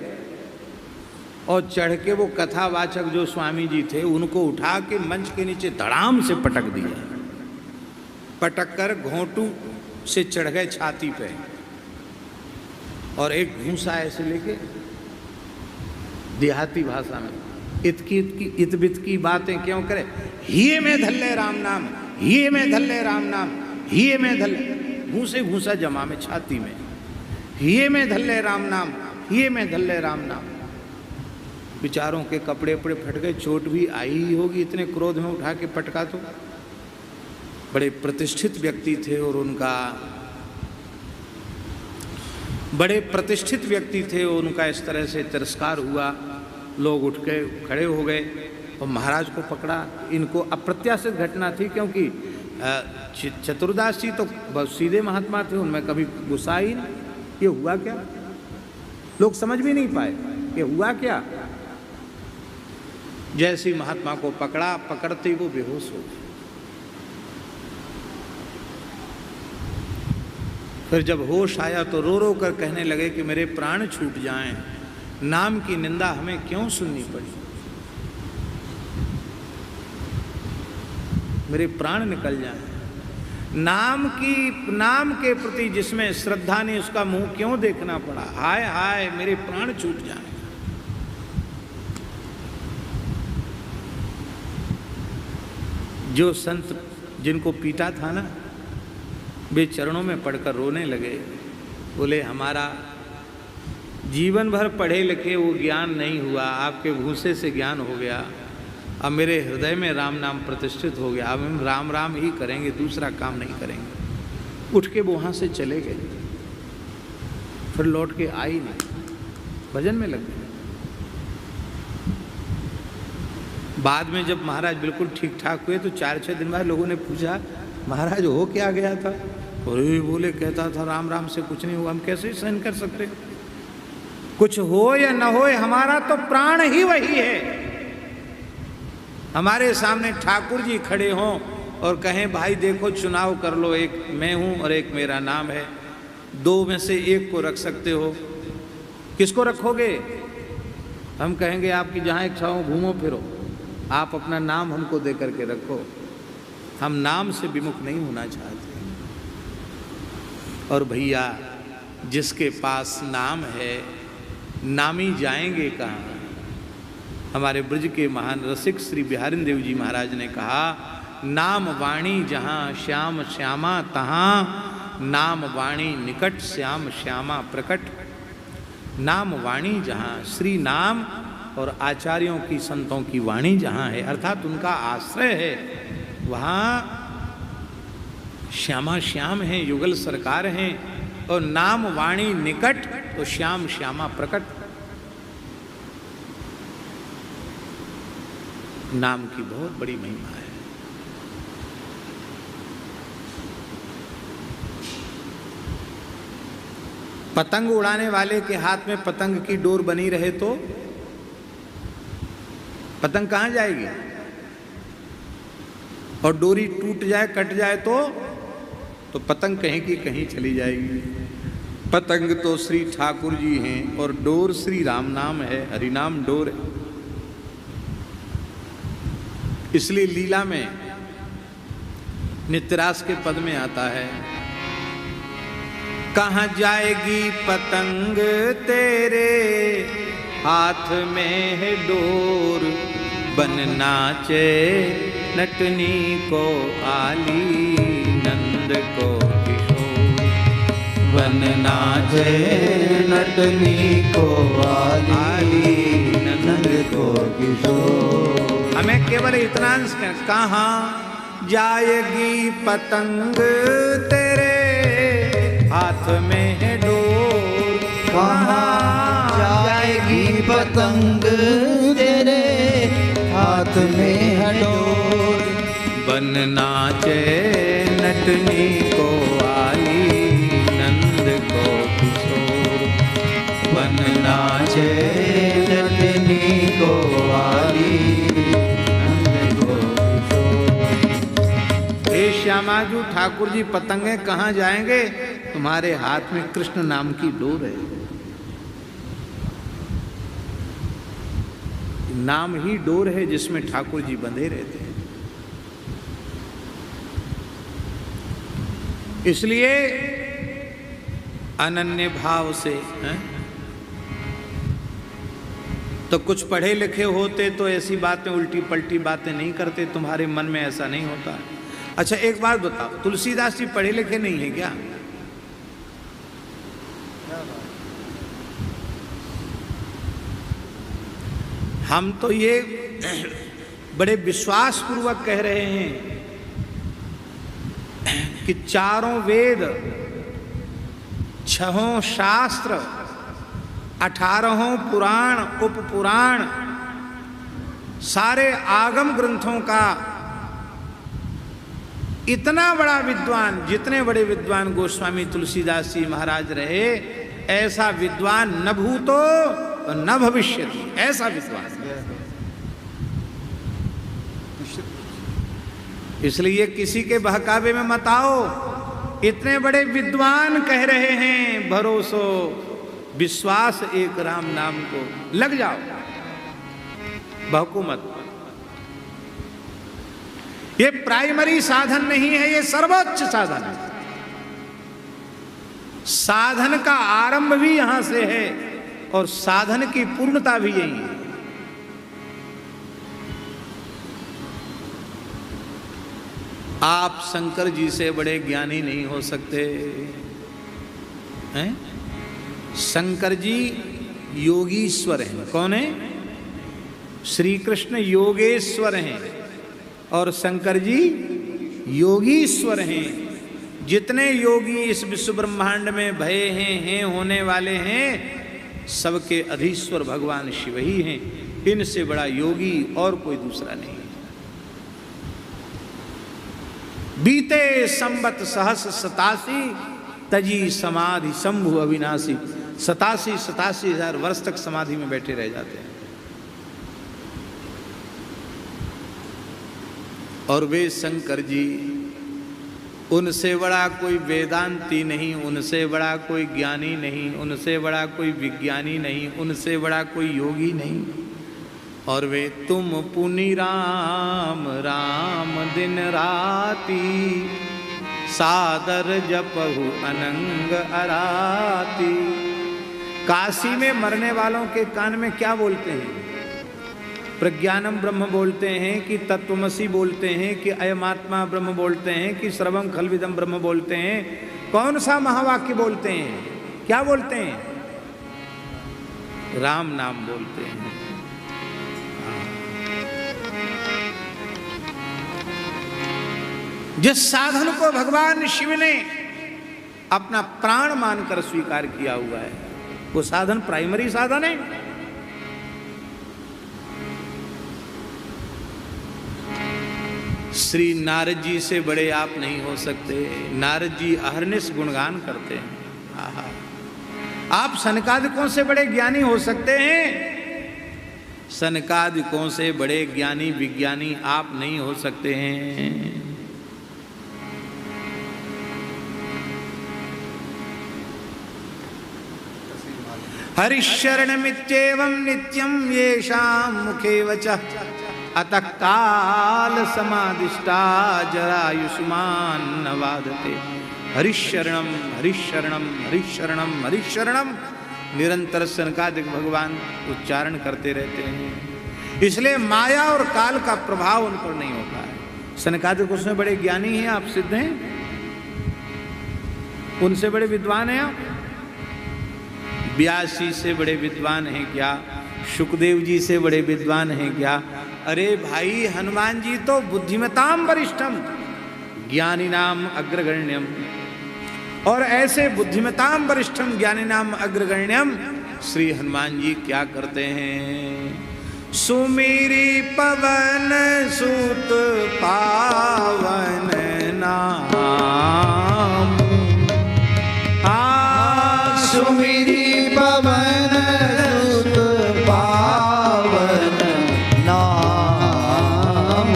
और चढ़ के वो कथावाचक जो स्वामी जी थे उनको उठा के मंच के नीचे धड़ाम से पटक दिया, पटक कर घोंटू से चढ़ गए छाती पे और एक घूंसा ऐसे लेके देहाती भाषा में इत बित की बातें क्यों करे, हिये में धल्ले राम नाम, हिये में धल्ले राम नाम, हिये में धल्ले, घूसे घूसा जमा में छाती में, हिये में धल्ले राम नाम, हिये में धल्ले राम नाम। बेचारों के कपड़े उपड़े फट गए, चोट भी आई ही होगी, इतने क्रोध में उठा के पटका। तो बड़े प्रतिष्ठित व्यक्ति थे और उनका बड़े प्रतिष्ठित व्यक्ति थे, उनका इस तरह से तिरस्कार हुआ। लोग उठ के खड़े हो गए और महाराज को पकड़ा। इनको अप्रत्याशित घटना थी, क्योंकि चतुर्दास जी तो बहुत सीधे महात्मा थे, उनमें कभी गुस्सा ही नहीं। ये हुआ क्या, लोग समझ भी नहीं पाए कि हुआ क्या। जैसे महात्मा को पकड़ा, पकड़ते ही वो बेहोश हो गए। फिर जब होश आया तो रो रो कर कहने लगे कि मेरे प्राण छूट जाएं, नाम की निंदा हमें क्यों सुननी पड़ी, मेरे प्राण निकल जाएं। नाम के प्रति जिसमें श्रद्धा ने उसका मुंह क्यों देखना पड़ा, हाय हाय मेरे प्राण छूट जाएं। जो संत जिनको पीटा था ना, वे चरणों में पड़कर रोने लगे। बोले हमारा जीवन भर पढ़े लिखे वो ज्ञान नहीं हुआ, आपके भूसे से ज्ञान हो गया, अब मेरे हृदय में राम नाम प्रतिष्ठित हो गया, अब हम राम राम ही करेंगे, दूसरा काम नहीं करेंगे। उठ के वो वहाँ से चले गए, फिर लौट के आई नहीं, भजन में लग गए। बाद में जब महाराज बिल्कुल ठीक ठाक हुए तो 4-6 दिन बाद लोगों ने पूछा, महाराज हो क्या गया था? अरे बोले, कहता था राम राम से कुछ नहीं हुआ। हम कैसे सहन कर सकते? कुछ हो या न हो, हमारा तो प्राण ही वही है। हमारे सामने ठाकुर जी खड़े हों और कहें भाई देखो चुनाव कर लो, एक मैं हूं और एक मेरा नाम है, दो में से एक को रख सकते हो, किसको रखोगे? हम कहेंगे आपकी जहां इच्छा हो घूमो फिरो, आप अपना नाम हमको दे करके रखो। हम नाम से विमुख नहीं होना चाहते। और भैया जिसके पास नाम है, नामी जाएंगे कहाँ? हमारे ब्रज के महान रसिक श्री बिहारिन देव जी महाराज ने कहा, नाम वाणी जहाँ श्याम श्यामा तहाँ, नाम वाणी निकट श्याम श्यामा प्रकट। नाम वाणी जहाँ, श्री नाम और आचार्यों की संतों की वाणी जहाँ है, अर्थात उनका आश्रय है, वहाँ श्यामा श्याम हैं, युगल सरकार हैं। और नाम वाणी निकट तो श्याम श्यामा प्रकट। नाम की बहुत बड़ी महिमा है। पतंग उड़ाने वाले के हाथ में पतंग की डोर बनी रहे तो पतंग कहां जाएगी? और डोरी टूट जाए, कट जाए तो पतंग कहीं की कहीं चली जाएगी। पतंग तो श्री ठाकुर जी हैं और डोर श्री राम नाम है, हरिनाम डोर है। इसलिए लीला में नित्यरास के पद में आता है, कहाँ जाएगी पतंग तेरे हाथ में है डोर, बन नाचे नटनी को आली नंद को किशोर, बन नाचे नटनी को आली नंद को किशोर। हमें केवल इतना कहाँ जाएगी पतंग तेरे हाथ में है डोर, कहाँ जाएगी पतंग तेरे हाथ में है डोर, बन नाचे नटनी को आली नंद को किशोर, बन नाचे नटनी को आली नंद को किशोर। हे श्यामाजू ठाकुर जी, पतंगे कहाँ जाएंगे? तुम्हारे हाथ में कृष्ण नाम की डोर है। नाम ही डोर है जिसमें ठाकुर जी बंधे रहते हैं। इसलिए अनन्य भाव से तो कुछ पढ़े लिखे होते तो ऐसी बातें, उल्टी पलटी बातें नहीं करते। तुम्हारे मन में ऐसा नहीं होता। अच्छा एक बात बताओ, तुलसीदास जी पढ़े लिखे नहीं है क्या? हम तो ये बड़े विश्वास पूर्वक कह रहे हैं कि चारों वेद, 6 शास्त्र, 18 पुराण, उपपुराण, सारे आगम ग्रंथों का इतना बड़ा विद्वान, जितने बड़े विद्वान गोस्वामी तुलसीदास जी महाराज रहे, ऐसा विद्वान न भूतो न भविष्यति, ऐसा विद्वान। इसलिए किसी के बहकावे में मत आओ। इतने बड़े विद्वान कह रहे हैं, भरोसो विश्वास एक राम नाम को, लग जाओ, बहको मत। ये प्राइमरी साधन नहीं है, ये सर्वोच्च साधन है। साधन का आरंभ भी यहां से है और साधन की पूर्णता भी यही है। आप शंकर जी से बड़े ज्ञानी नहीं हो सकते हैं? शंकर जी योगीश्वर हैं। कौन है? श्री कृष्ण योगेश्वर हैं और शंकर जी योगीश्वर हैं। जितने योगी इस विश्व ब्रह्मांड में भये हैं होने वाले हैं, सबके अधीश्वर भगवान शिव ही हैं। इनसे बड़ा योगी और कोई दूसरा नहीं। बीते संवत सहस 87 तजी समाधि शंभु अविनाशी। 87,000 वर्ष तक समाधि में बैठे रह जाते हैं। और वे शंकर जी, उनसे बड़ा कोई वेदांती नहीं, उनसे बड़ा कोई ज्ञानी नहीं, उनसे बड़ा कोई विज्ञानी नहीं, उनसे बड़ा कोई योगी नहीं। और वे तुम पुनि राम राम दिन राती, सादर जपहु अनंग अराती। काशी में मरने वालों के कान में क्या बोलते हैं? प्रज्ञानम ब्रह्म बोलते हैं कि तत्वमसी बोलते हैं कि अयमात्मा ब्रह्म बोलते हैं कि सर्वं खल्विदं ब्रह्म बोलते हैं। कौन सा महावाक्य बोलते हैं? क्या बोलते हैं? राम नाम बोलते हैं। जिस साधन को भगवान शिव ने अपना प्राण मानकर स्वीकार किया हुआ है, वो साधन प्राइमरी साधन है। श्री नारद जी से बड़े आप नहीं हो सकते। नारद जी अहर्निश गुणगान करते हैं। आहा, आप सनकादिकों से बड़े ज्ञानी हो सकते हैं, सनकादिकों से बड़े ज्ञानी विज्ञानी आप नहीं हो सकते हैं। हरिशरणमित्येवं नित्यं येषां मुखे वचः, अतः काल समादिष्टा जरायुष्मान न बाधते। हरिशरणम हरिशरणम हरिशरणम हरिशरणम निरंतर सनकादिक भगवान उच्चारण करते रहते हैं। इसलिए माया और काल का प्रभाव उन पर नहीं होता है। सनकादिक उसमें बड़े ज्ञानी हैं, आप सिद्ध हैं, उनसे बड़े विद्वान हैं आप। व्यास जी से बड़े विद्वान हैं क्या? शुकदेव जी से बड़े विद्वान हैं क्या? अरे भाई, हनुमान जी तो बुद्धिमताम वरिष्ठम ज्ञानी नाम अग्रगण्यम। और ऐसे बुद्धिमताम वरिष्ठम ज्ञानी नाम अग्रगण्यम श्री हनुमान जी क्या करते हैं? सुमेरी पवन सुत पावन नाम, सुमेरी पवन सुत पावन नाम,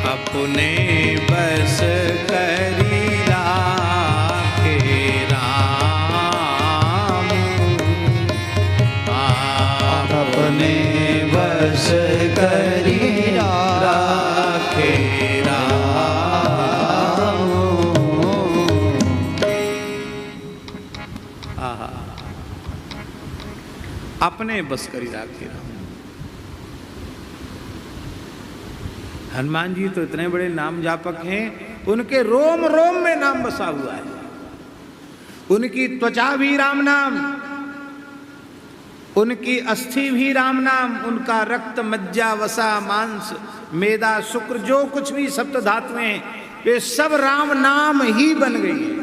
अपने बस करी राखे राम। अपने बस करी राखे राम। अपने बस करी राखे राम। हनुमान जी तो इतने बड़े नाम जापक हैं, उनके रोम रोम में नाम बसा हुआ है। उनकी त्वचा भी राम नाम, उनकी अस्थि भी राम नाम, उनका रक्त मज्जा वसा मांस मेदा शुक्र जो कुछ भी सप्त धातुएं, वे सब राम नाम ही बन गई है।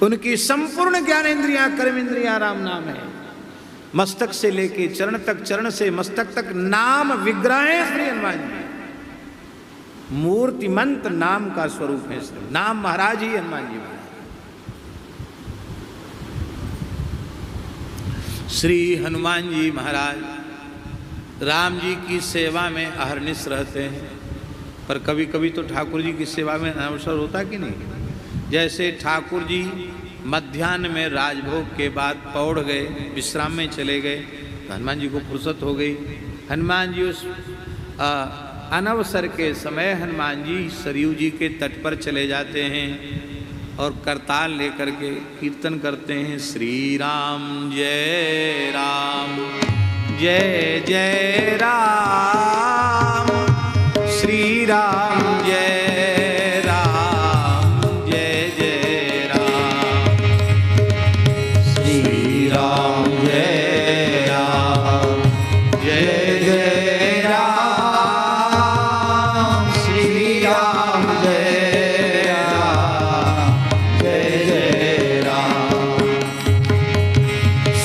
उनकी संपूर्ण ज्ञानेंद्रियां कर्मेंद्रियां राम नाम है। मस्तक से लेके चरण तक, चरण से मस्तक तक नाम विग्रह है श्री हनुमान जी। मूर्तिमंत नाम का स्वरूप है। नाम महाराज ही हनुमान जी महाराज। श्री हनुमान जी महाराज राम जी की सेवा में अहर्निश रहते हैं। पर कभी कभी तो ठाकुर जी की सेवा में अवसर होता कि नहीं। जैसे ठाकुर जी मध्याह्न में राजभोग के बाद पौड़ गए, विश्राम में चले गए, तो हनुमान जी को फुर्सत हो गई। हनुमान जी उस अनवसर के समय हनुमान जी सरयू जी के तट पर चले जाते हैं और करताल लेकर के कीर्तन करते हैं, श्री राम जय राम जय जय राम, श्री राम जय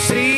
श्री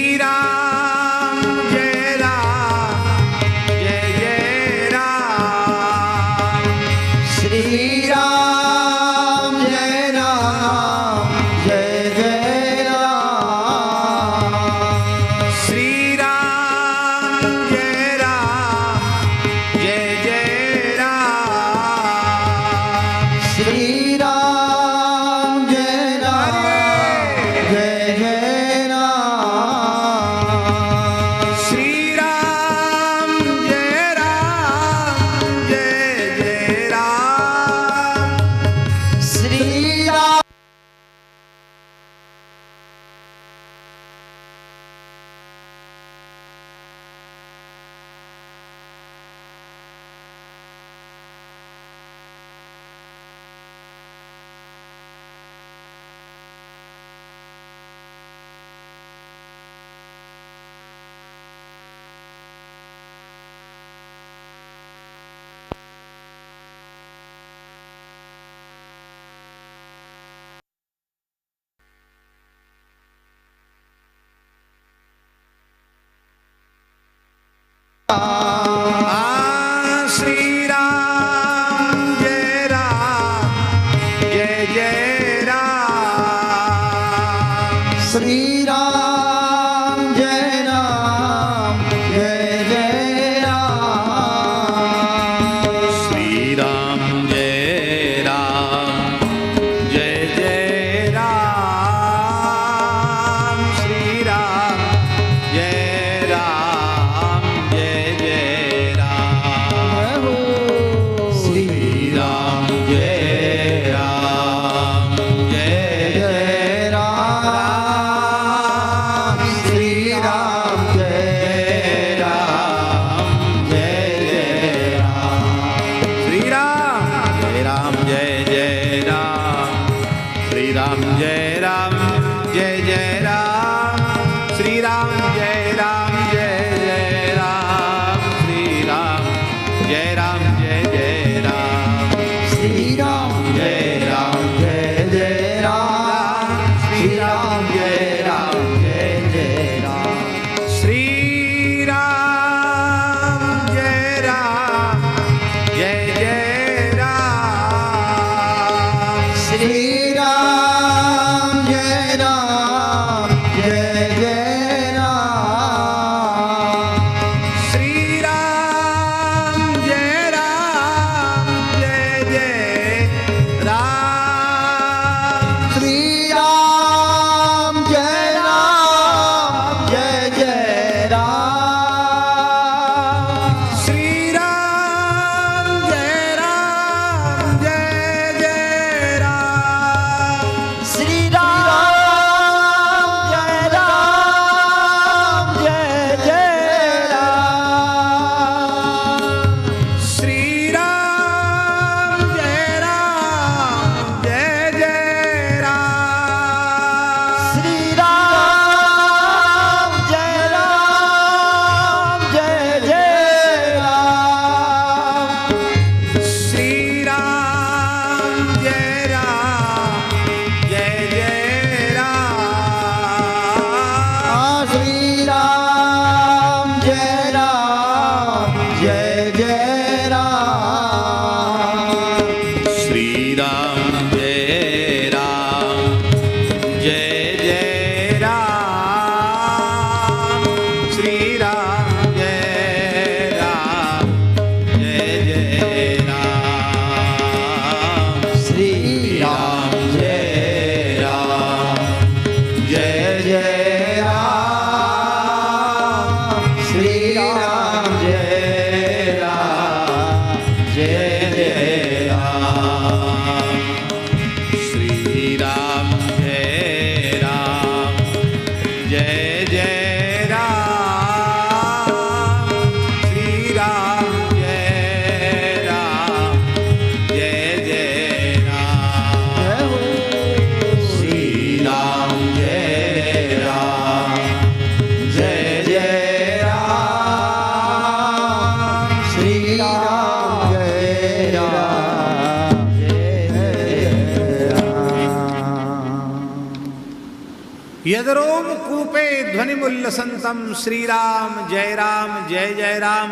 यदरोम कूपे ध्वनिमुल्लसंतम श्री राम जय जय राम।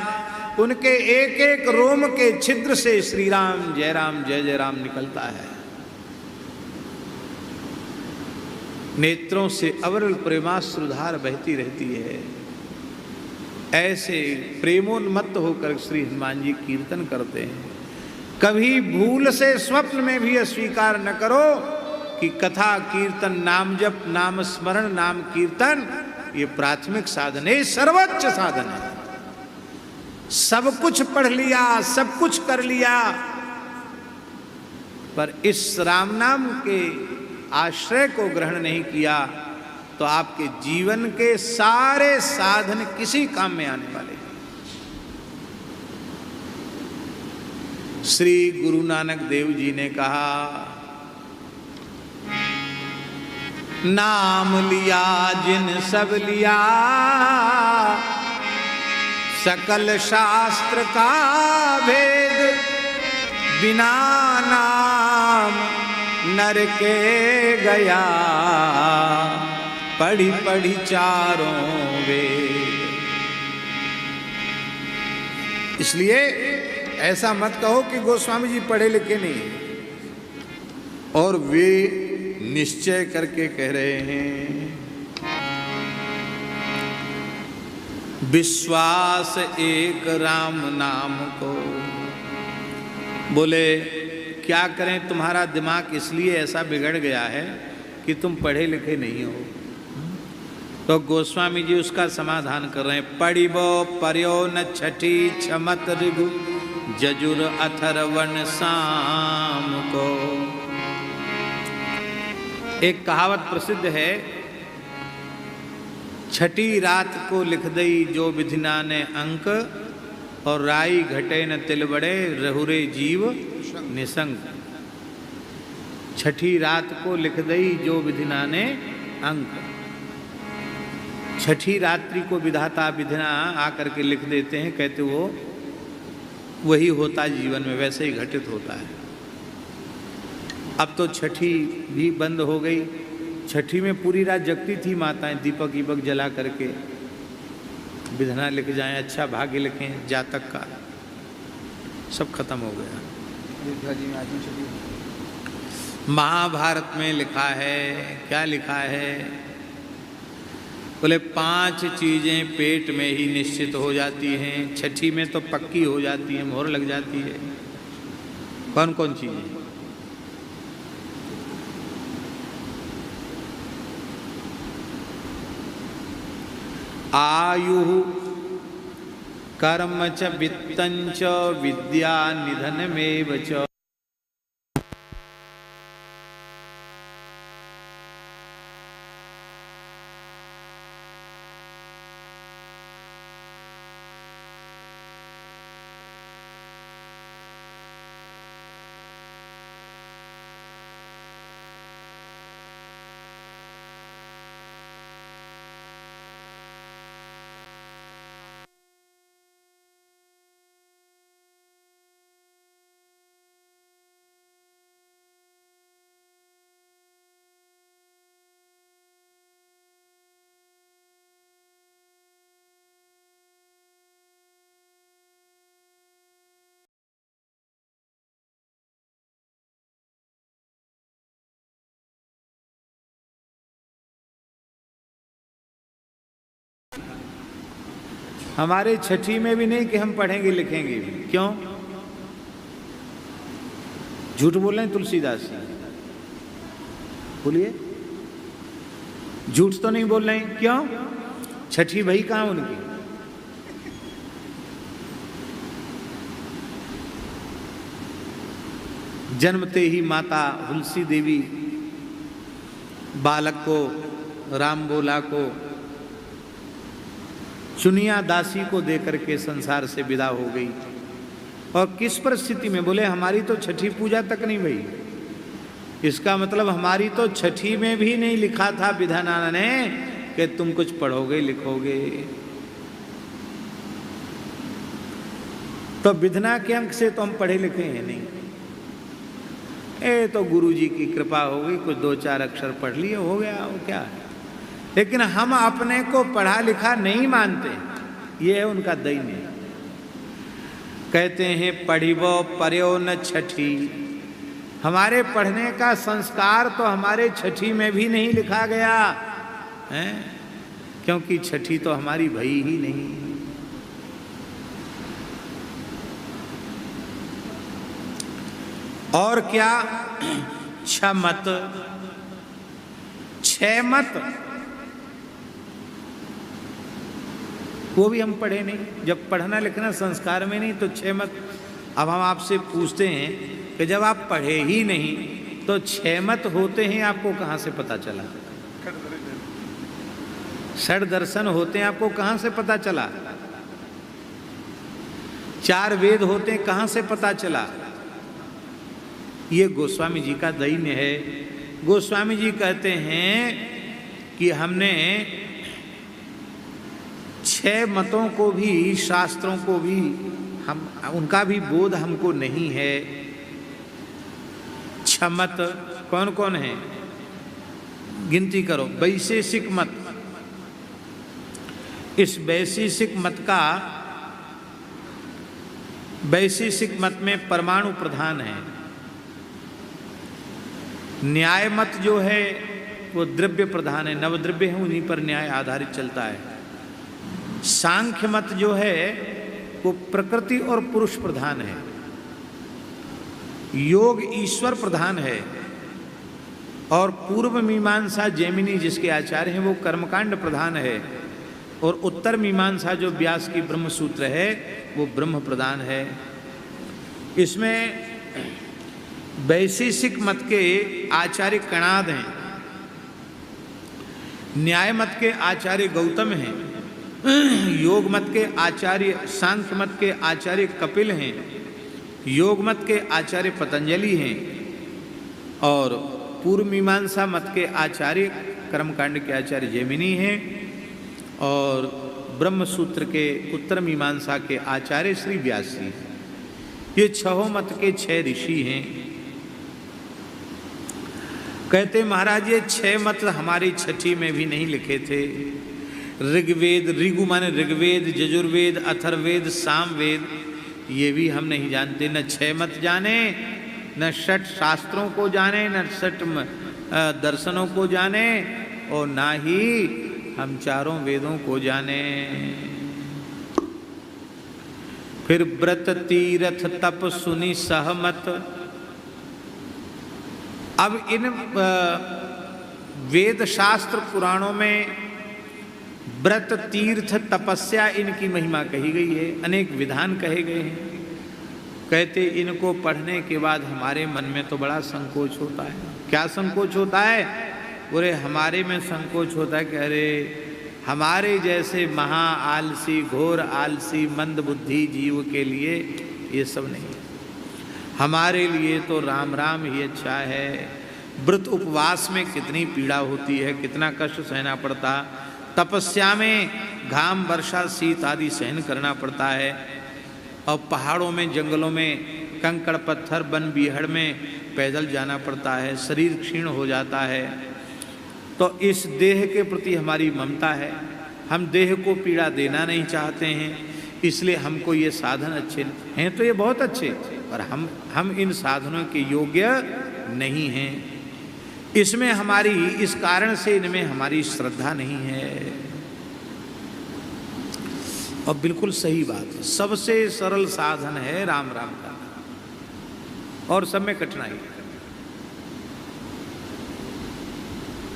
उनके एक एक रोम के छिद्र से श्री राम जय राम निकलता है। नेत्रों से अविरल प्रेमाश्रुधार बहती रहती है। ऐसे प्रेमोन्मत्त होकर श्री हनुमान जी कीर्तन करते हैं। कभी भूल से स्वप्न में भी अस्वीकार न करो कि कथा कीर्तन नाम जप नाम स्मरण नाम कीर्तन ये प्राथमिक साधन है, सर्वोच्च साधन है। सब कुछ पढ़ लिया, सब कुछ कर लिया, पर इस राम नाम के आश्रय को ग्रहण नहीं किया तो आपके जीवन के सारे साधन किसी काम में आने वाले नहीं। श्री गुरु नानक देव जी ने कहा, नाम लिया जिन सब लिया, सकल शास्त्र का भेद, बिना नाम नर के गया, पढ़ी पढ़ी चारों वेद। इसलिए ऐसा मत कहो कि गोस्वामी जी पढ़े लिखे नहीं, और वे निश्चय करके कह रहे हैं, विश्वास एक राम नाम को। बोले क्या करें, तुम्हारा दिमाग इसलिए ऐसा बिगड़ गया है कि तुम पढ़े लिखे नहीं हो। तो गोस्वामी जी उसका समाधान कर रहे हैं, पढ़िबो पर्यो न छठी छमत ऋगु, जजुर अथर्वण साम को। एक कहावत प्रसिद्ध है, छठी रात को लिख दई जो विधिना ने अंक, और राई घटे न तिल बड़े, रहुरे जीव निसंग। छठी रात को लिख दई जो विधिना ने अंक। छठी रात्रि को विधाता विधिना आकर के लिख देते हैं, कहते वो वही होता है जीवन में, वैसे ही घटित होता है। अब तो छठी भी बंद हो गई। छठी में पूरी रात जगती थी माताएं, दीपक वीपक जला करके विधना लिख जाएं, अच्छा भाग्य लिखें, जातक का, सब खत्म हो गया। महाभारत में लिखा है, क्या लिखा है, बोले 5 चीजें पेट में ही निश्चित हो जाती हैं, छठी में तो पक्की हो जाती है, मोहर लग जाती है। कौन कौन चीजें? आयु कर्म च वित्तं च विद्या निधनमेव च। हमारे छठी में भी नहीं कि हम पढ़ेंगे लिखेंगे भी। क्यों झूठ बोल रहे हैं तुलसीदास जी? बोलिए, झूठ तो नहीं बोल रहे हैं। क्यों? छठी भाई कहाँ उनकी? जन्मते ही माता तुलसी देवी बालक को, राम बोला को, चुनिया दासी को देकर के संसार से विदा हो गई। और किस परिस्थिति में? बोले हमारी तो छठी पूजा तक नहीं भई। इसका मतलब हमारी तो छठी में भी नहीं लिखा था विधाना ने कि तुम कुछ पढ़ोगे लिखोगे। तो विधना के अंक से तो हम पढ़े लिखे हैं नहीं। तो गुरु जी की कृपा हो गई, कुछ 2-4 अक्षर पढ़ लिए, हो गया। वो क्या है? लेकिन हम अपने को पढ़ा लिखा नहीं मानते, ये है उनका दैन्य। कहते हैं पढ़िबो पर्यो न छठी, हमारे पढ़ने का संस्कार तो हमारे छठी में भी नहीं लिखा गया है, क्योंकि छठी तो हमारी भई ही नहीं। और क्या, छमत, छमत, वो भी हम पढ़े नहीं। जब पढ़ना लिखना संस्कार में नहीं तो छमत। अब हम आपसे पूछते हैं कि जब आप पढ़े ही नहीं तो छमत होते हैं आपको कहाँ से पता चला? षड दर्शन होते हैं आपको कहाँ से पता चला? चार वेद होते हैं कहाँ से पता चला? ये गोस्वामी जी का दैन्य है। गोस्वामी जी कहते हैं कि हमने 6 मतों को भी, शास्त्रों को भी, हम उनका भी बोध हमको नहीं है। छमत कौन कौन है? गिनती करो। वैशेषिक मत, इस वैशेषिक मत में परमाणु प्रधान है। न्याय मत जो है वो द्रव्य प्रधान है, नवद्रव्य है, उन्हीं पर न्याय आधारित चलता है। सांख्य मत जो है वो प्रकृति और पुरुष प्रधान है। योग ईश्वर प्रधान है। और पूर्व मीमांसा जैमिनी जिसके आचार्य हैं वो कर्मकांड प्रधान है। और उत्तर मीमांसा जो व्यास की ब्रह्म सूत्र है वो ब्रह्म प्रधान है। इसमें वैशेषिक मत के आचार्य कणाद हैं, न्याय मत के आचार्य गौतम हैं, योग मत के आचार्य, सांख्य मत के आचार्य कपिल हैं, योग मत के आचार्य पतंजलि हैं, और पूर्व मीमांसा मत के आचार्य कर्मकांड के आचार्य जैमिनी हैं, और ब्रह्म सूत्र के उत्तर मीमांसा के आचार्य श्री व्यास जी। ये 6 मत के 6 ऋषि हैं। कहते महाराज ये 6 मत हमारी छठी में भी नहीं लिखे थे। ऋग्वेद, ऋगु माने ऋग्वेद, यजुर्वेद, अथर्ववेद, सामवेद, ये भी हम नहीं जानते। न 6 मत जाने, न 6 शास्त्रों को जाने, न 6 दर्शनों को जाने, और ना ही हम 4 वेदों को जाने। फिर व्रत तीर्थ तप सुनि सहमत। अब इन वेद शास्त्र पुराणों में व्रत तीर्थ तपस्या इनकी महिमा कही गई है, अनेक विधान कहे गए हैं। कहते इनको पढ़ने के बाद हमारे मन में तो बड़ा संकोच होता है। क्या संकोच होता है? बोले हमारे में संकोच होता है कि अरे हमारे जैसे महा आलसी, घोर आलसी, मंद बुद्धि जीव के लिए ये सब नहीं है। हमारे लिए तो राम राम ही अच्छा है। व्रत उपवास में कितनी पीड़ा होती है, कितना कष्ट सहना पड़ता। तपस्या में घाम, वर्षा, शीत आदि सहन करना पड़ता है। और पहाड़ों में, जंगलों में, कंकड़ पत्थर, वन बीहड़ में पैदल जाना पड़ता है। शरीर क्षीण हो जाता है। तो इस देह के प्रति हमारी ममता है। हम देह को पीड़ा देना नहीं चाहते हैं, इसलिए हमको ये साधन अच्छे हैं। तो ये बहुत अच्छे, पर हम इन साधनों के योग्य नहीं हैं। इसमें हमारी, इस कारण से इनमें हमारी श्रद्धा नहीं है। और बिल्कुल सही बात है, सबसे सरल साधन है राम राम का, और सब में कठिनाई है।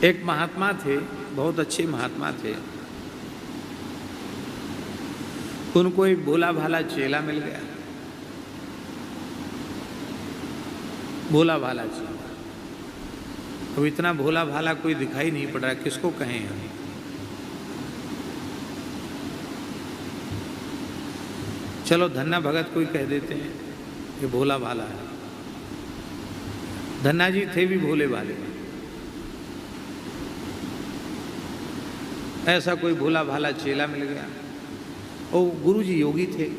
एक महात्मा थे, बहुत अच्छे महात्मा थे। उनको एक भोला भाला चेला मिल गया, भोला भाला चेला। अब इतना भोला भाला कोई दिखाई नहीं पड़ रहा, किसको कहें हम। चलो धन्ना भगत कोई कह देते हैं, ये भोला भाला है। धन्ना जी थे भी भोले भाले। ऐसा कोई भोला भाला चेला मिल गया। और गुरु जी योगी थे,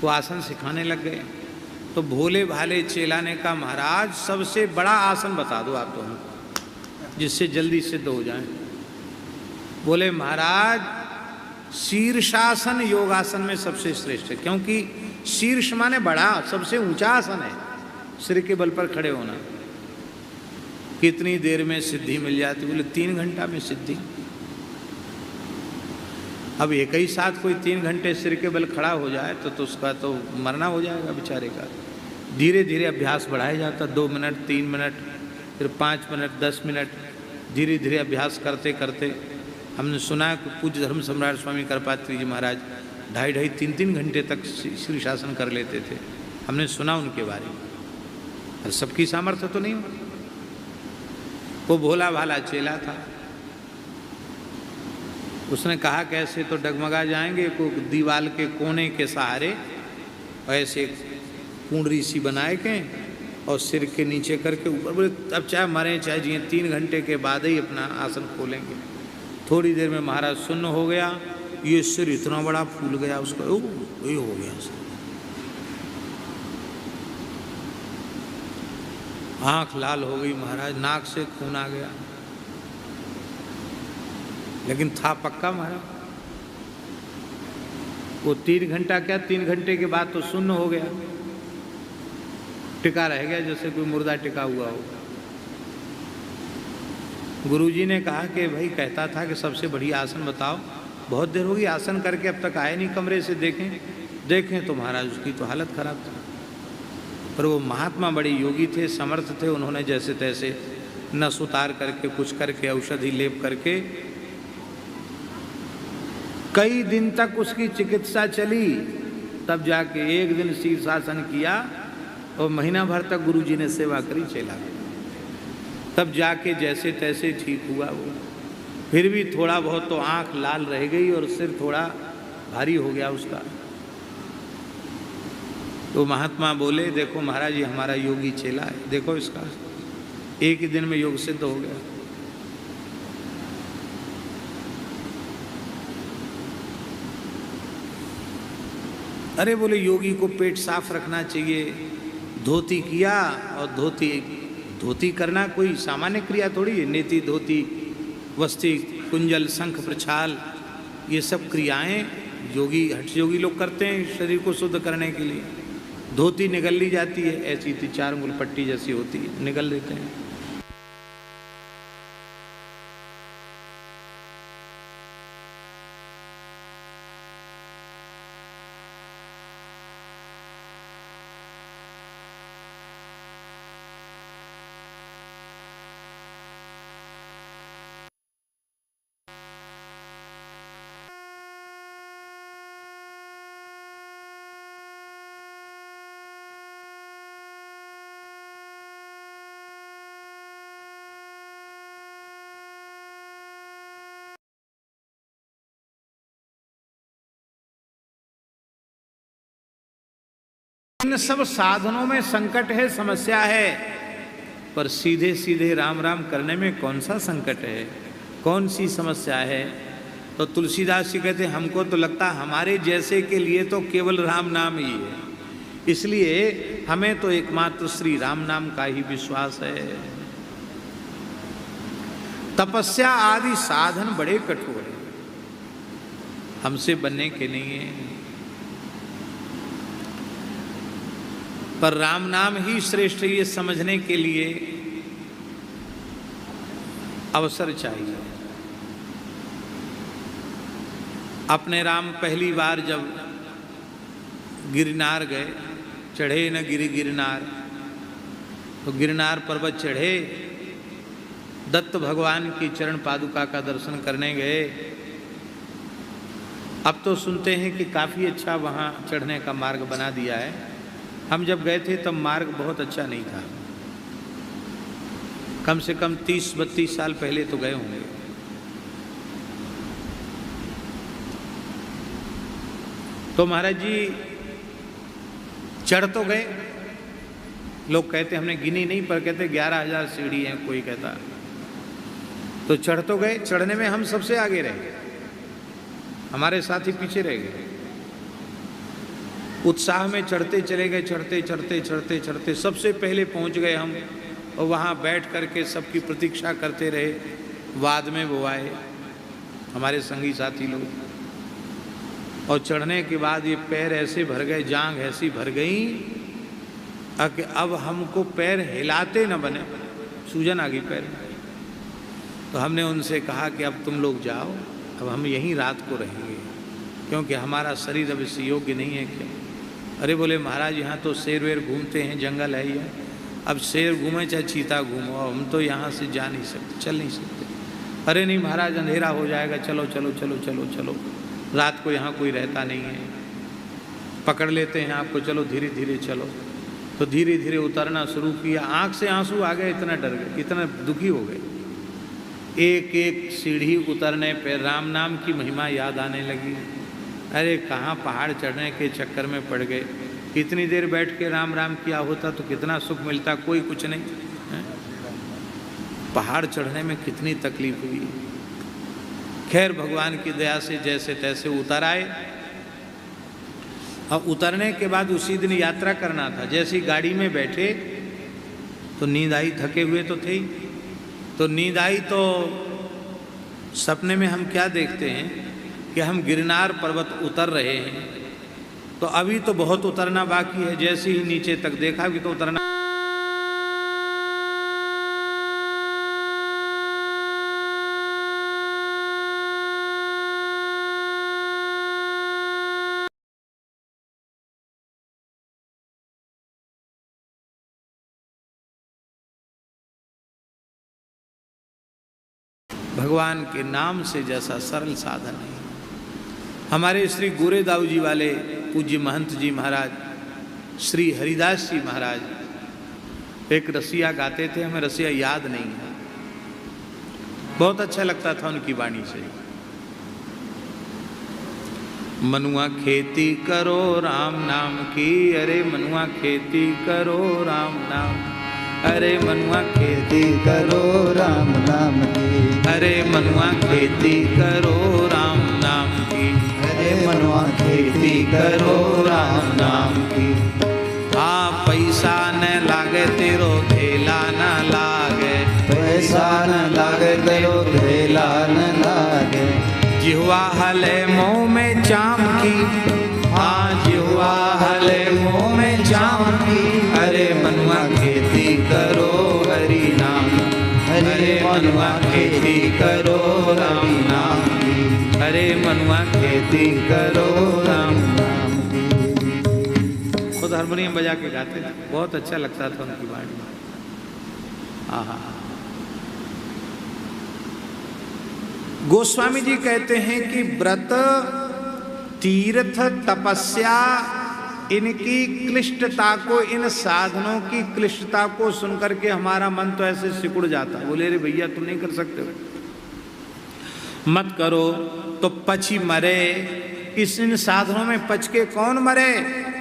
वो आसन सिखाने लग गए। तो भोले भाले चेला ने कहा महाराज सबसे बड़ा आसन बता दो आप तो हमको, जिससे जल्दी सिद्ध हो जाए। बोले महाराज शीर्षासन योगासन में सबसे श्रेष्ठ है, क्योंकि शीर्ष माने बड़ा, सबसे ऊंचा आसन है, सिर के बल पर खड़े होना। कितनी देर में सिद्धि मिल जाती? बोले 3 घंटा में सिद्धि। अब एक ही साथ कोई 3 घंटे सिर के बल खड़ा हो जाए तो उसका तो मरना हो जाएगा बेचारे का। धीरे धीरे अभ्यास बढ़ाया जाता, 2 मिनट, 3 मिनट, फिर 5 मिनट, 10 मिनट, धीरे धीरे अभ्यास करते करते हमने सुना कि पूज्य धर्म सम्राट स्वामी कृपात्री जी महाराज 2.5, 3 घंटे तक शीर्षासन कर लेते थे। हमने सुना उनके बारे में, और सबकी सामर्थ्य तो नहीं होती। वो भोला भाला चेला था, उसने कहा कैसे तो डगमगा जाएंगे, को दीवार के कोने के सहारे ऐसे कुंडरी सी बनाए के और सिर के नीचे करके ऊपर। बोले अब चाहे मरें चाहे जिए 3 घंटे के बाद ही अपना आसन खोलेंगे। थोड़ी देर में महाराज सुन्न हो गया, ये सिर इतना बड़ा फूल गया उसका, ये हो गया सिर। आंख लाल हो गई महाराज, नाक से खून आ गया, लेकिन था पक्का महाराज। वो 3 घंटा क्या, 3 घंटे के बाद तो सुन्न हो गया, टिका रह गया जैसे कोई मुर्दा टिका हुआ हो। गुरुजी ने कहा कि भाई कहता था कि सबसे बढ़िया आसन बताओ, बहुत देर होगी आसन करके अब तक आए नहीं कमरे से, देखें तो महाराज उसकी तो हालत खराब थी। पर वो महात्मा बड़े योगी थे, समर्थ थे, उन्होंने जैसे तैसे नस उतार करके कुछ करके औषधि लेप करके कई दिन तक उसकी चिकित्सा चली। तब जाके एक दिन शीर्षासन किया और महीना भर तक गुरुजी ने सेवा करी चेला, तब जाके जैसे तैसे ठीक हुआ वो। फिर भी थोड़ा बहुत तो आंख लाल रह गई और सिर थोड़ा भारी हो गया उसका। तो महात्मा बोले देखो महाराज ये हमारा योगी चेला है, देखो इसका एक ही दिन में योग सिद्ध हो गया। अरे बोले योगी को पेट साफ रखना चाहिए, धोती किया, और धोती करना कोई सामान्य क्रिया थोड़ी है। नेति धोती वस्ती कुंजल शंख प्रछाल ये सब क्रियाएं योगी हठ योगी लोग करते हैं शरीर को शुद्ध करने के लिए। धोती निगल ली जाती है, ऐसी 4 अंगुल पट्टी जैसी होती है, निगल देते हैं। इन सब साधनों में संकट है, समस्या है, पर सीधे सीधे राम राम करने में कौन सा संकट है, कौन सी समस्या है? तो तुलसीदास जी कहते हमको तो लगता हमारे जैसे के लिए तो केवल राम नाम ही है, इसलिए हमें तो एकमात्र श्री राम नाम का ही विश्वास है। तपस्या आदि साधन बड़े कठोर हैं, हमसे बनने के नहीं है, पर राम नाम ही श्रेष्ठ ये समझने के लिए अवसर चाहिए। अपने राम पहली बार जब गिरनार गए, चढ़े न गिरनार, तो गिरनार पर्वत चढ़े, दत्त भगवान की चरण पादुका का दर्शन करने गए। अब तो सुनते हैं कि काफ़ी अच्छा वहाँ चढ़ने का मार्ग बना दिया है। हम जब गए थे तब मार्ग बहुत अच्छा नहीं था, कम से कम 30-32 साल पहले तो गए होंगे। तो महाराज जी चढ़ तो गए, लोग कहते हमने गिनी नहीं, पर कहते 11,000 सीढ़ी हैं कोई कहता। तो चढ़ तो गए, चढ़ने में हम सबसे आगे रहे, हमारे साथी पीछे रह गए। उत्साह में चढ़ते चले गए, चढ़ते चढ़ते चढ़ते चढ़ते सबसे पहले पहुंच गए हम, और वहाँ बैठ करके सबकी प्रतीक्षा करते रहे। बाद में वो आए, हमारे संगी साथी लोग। और चढ़ने के बाद ये पैर ऐसे भर गए, जांघ ऐसी भर गई कि अब हमको पैर हिलाते न बने, सूजन आ गई पैर में। तो हमने उनसे कहा कि अब तुम लोग जाओ, अब हम यहीं रात को रहेंगे, क्योंकि हमारा शरीर अब इससे योग्य नहीं है। क्या? अरे बोले महाराज यहाँ तो शेर वेर घूमते हैं, जंगल है ये, अब शेर घूमे चाहे चीता घूमो, हम तो यहाँ से जा नहीं सकते, चल नहीं सकते। अरे नहीं महाराज अंधेरा हो जाएगा, चलो चलो चलो चलो चलो, रात को यहाँ कोई रहता नहीं है, पकड़ लेते हैं आपको, चलो धीरे धीरे चलो। तो धीरे धीरे उतरना शुरू किया, आँख से आंसू आ गए, इतना डर गए, इतना दुखी हो गए। एक एक सीढ़ी उतरने पे राम नाम की महिमा याद आने लगी। अरे कहाँ पहाड़ चढ़ने के चक्कर में पड़ गए, इतनी देर बैठ के राम राम किया होता तो कितना सुख मिलता, कोई कुछ नहीं है? पहाड़ चढ़ने में कितनी तकलीफ हुई। खैर भगवान की दया से जैसे तैसे उतर आए। और उतरने के बाद उसी दिन यात्रा करना था। जैसे ही गाड़ी में बैठे तो नींद आई, थके हुए तो थे ही। तो नींद आई तो सपने में हम क्या देखते हैं कि हम गिरनार पर्वत उतर रहे हैं। तो अभी तो बहुत उतरना बाकी है। जैसे ही नीचे तक देखा कि तो उतरना, भगवान के नाम से जैसा सरल साधन है। हमारे श्री गोरेदाऊ जी वाले पूज्य महंत जी महाराज श्री हरिदास जी महाराज एक रसिया गाते थे, हमें रसिया याद नहीं है, बहुत अच्छा लगता था उनकी वाणी से। मनुआ खेती करो राम नाम की, अरे मनुआ खेती करो राम नाम, अरे मनुआ खेती करो राम नाम की, अरे मनुआ खेती करो राम नाम की, अरे मनुआ खेती करो राम नाम की। हाँ पैसा न लागे तेरो धेला न लागे, पैसा न लागे तेरो धेला न लागे। जिह्वा हले मुँह में चाम की, हाँ जिह्वा हले मुँह में चाम की, अरे मनुआ खेती करो हरि नाम, अरे मनुआ खेती करो राम नाम की, अरे मनुआ खेती करो राम नाम की। खुद हारमोनियम बजा के गाते थे, बहुत अच्छा लगता था उनकी वाणी। आहा। गोस्वामी जी कहते हैं कि व्रत, तीर्थ, तपस्या, इनकी क्लिष्टता को, इन साधनों की क्लिष्टता को सुनकर के हमारा मन तो ऐसे सिकुड़ जाता। बोले रे भैया तुम नहीं कर सकते हो, मत करो तो पची मरे। इन साधनों में पच के कौन मरे?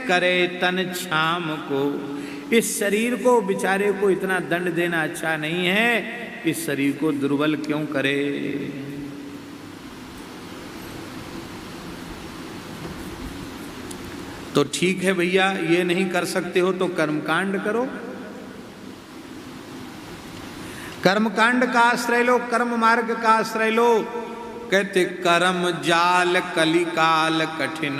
करे तन छाम को। इस शरीर को बेचारे को इतना दंड देना अच्छा नहीं है, इस शरीर को दुर्बल क्यों करे। तो ठीक है भैया, ये नहीं कर सकते हो तो कर्मकांड करो, कर्मकांड का आश्रय लो, कर्म मार्ग का आश्रय लो। कहते कर्म जाल कलिकाल कठिन,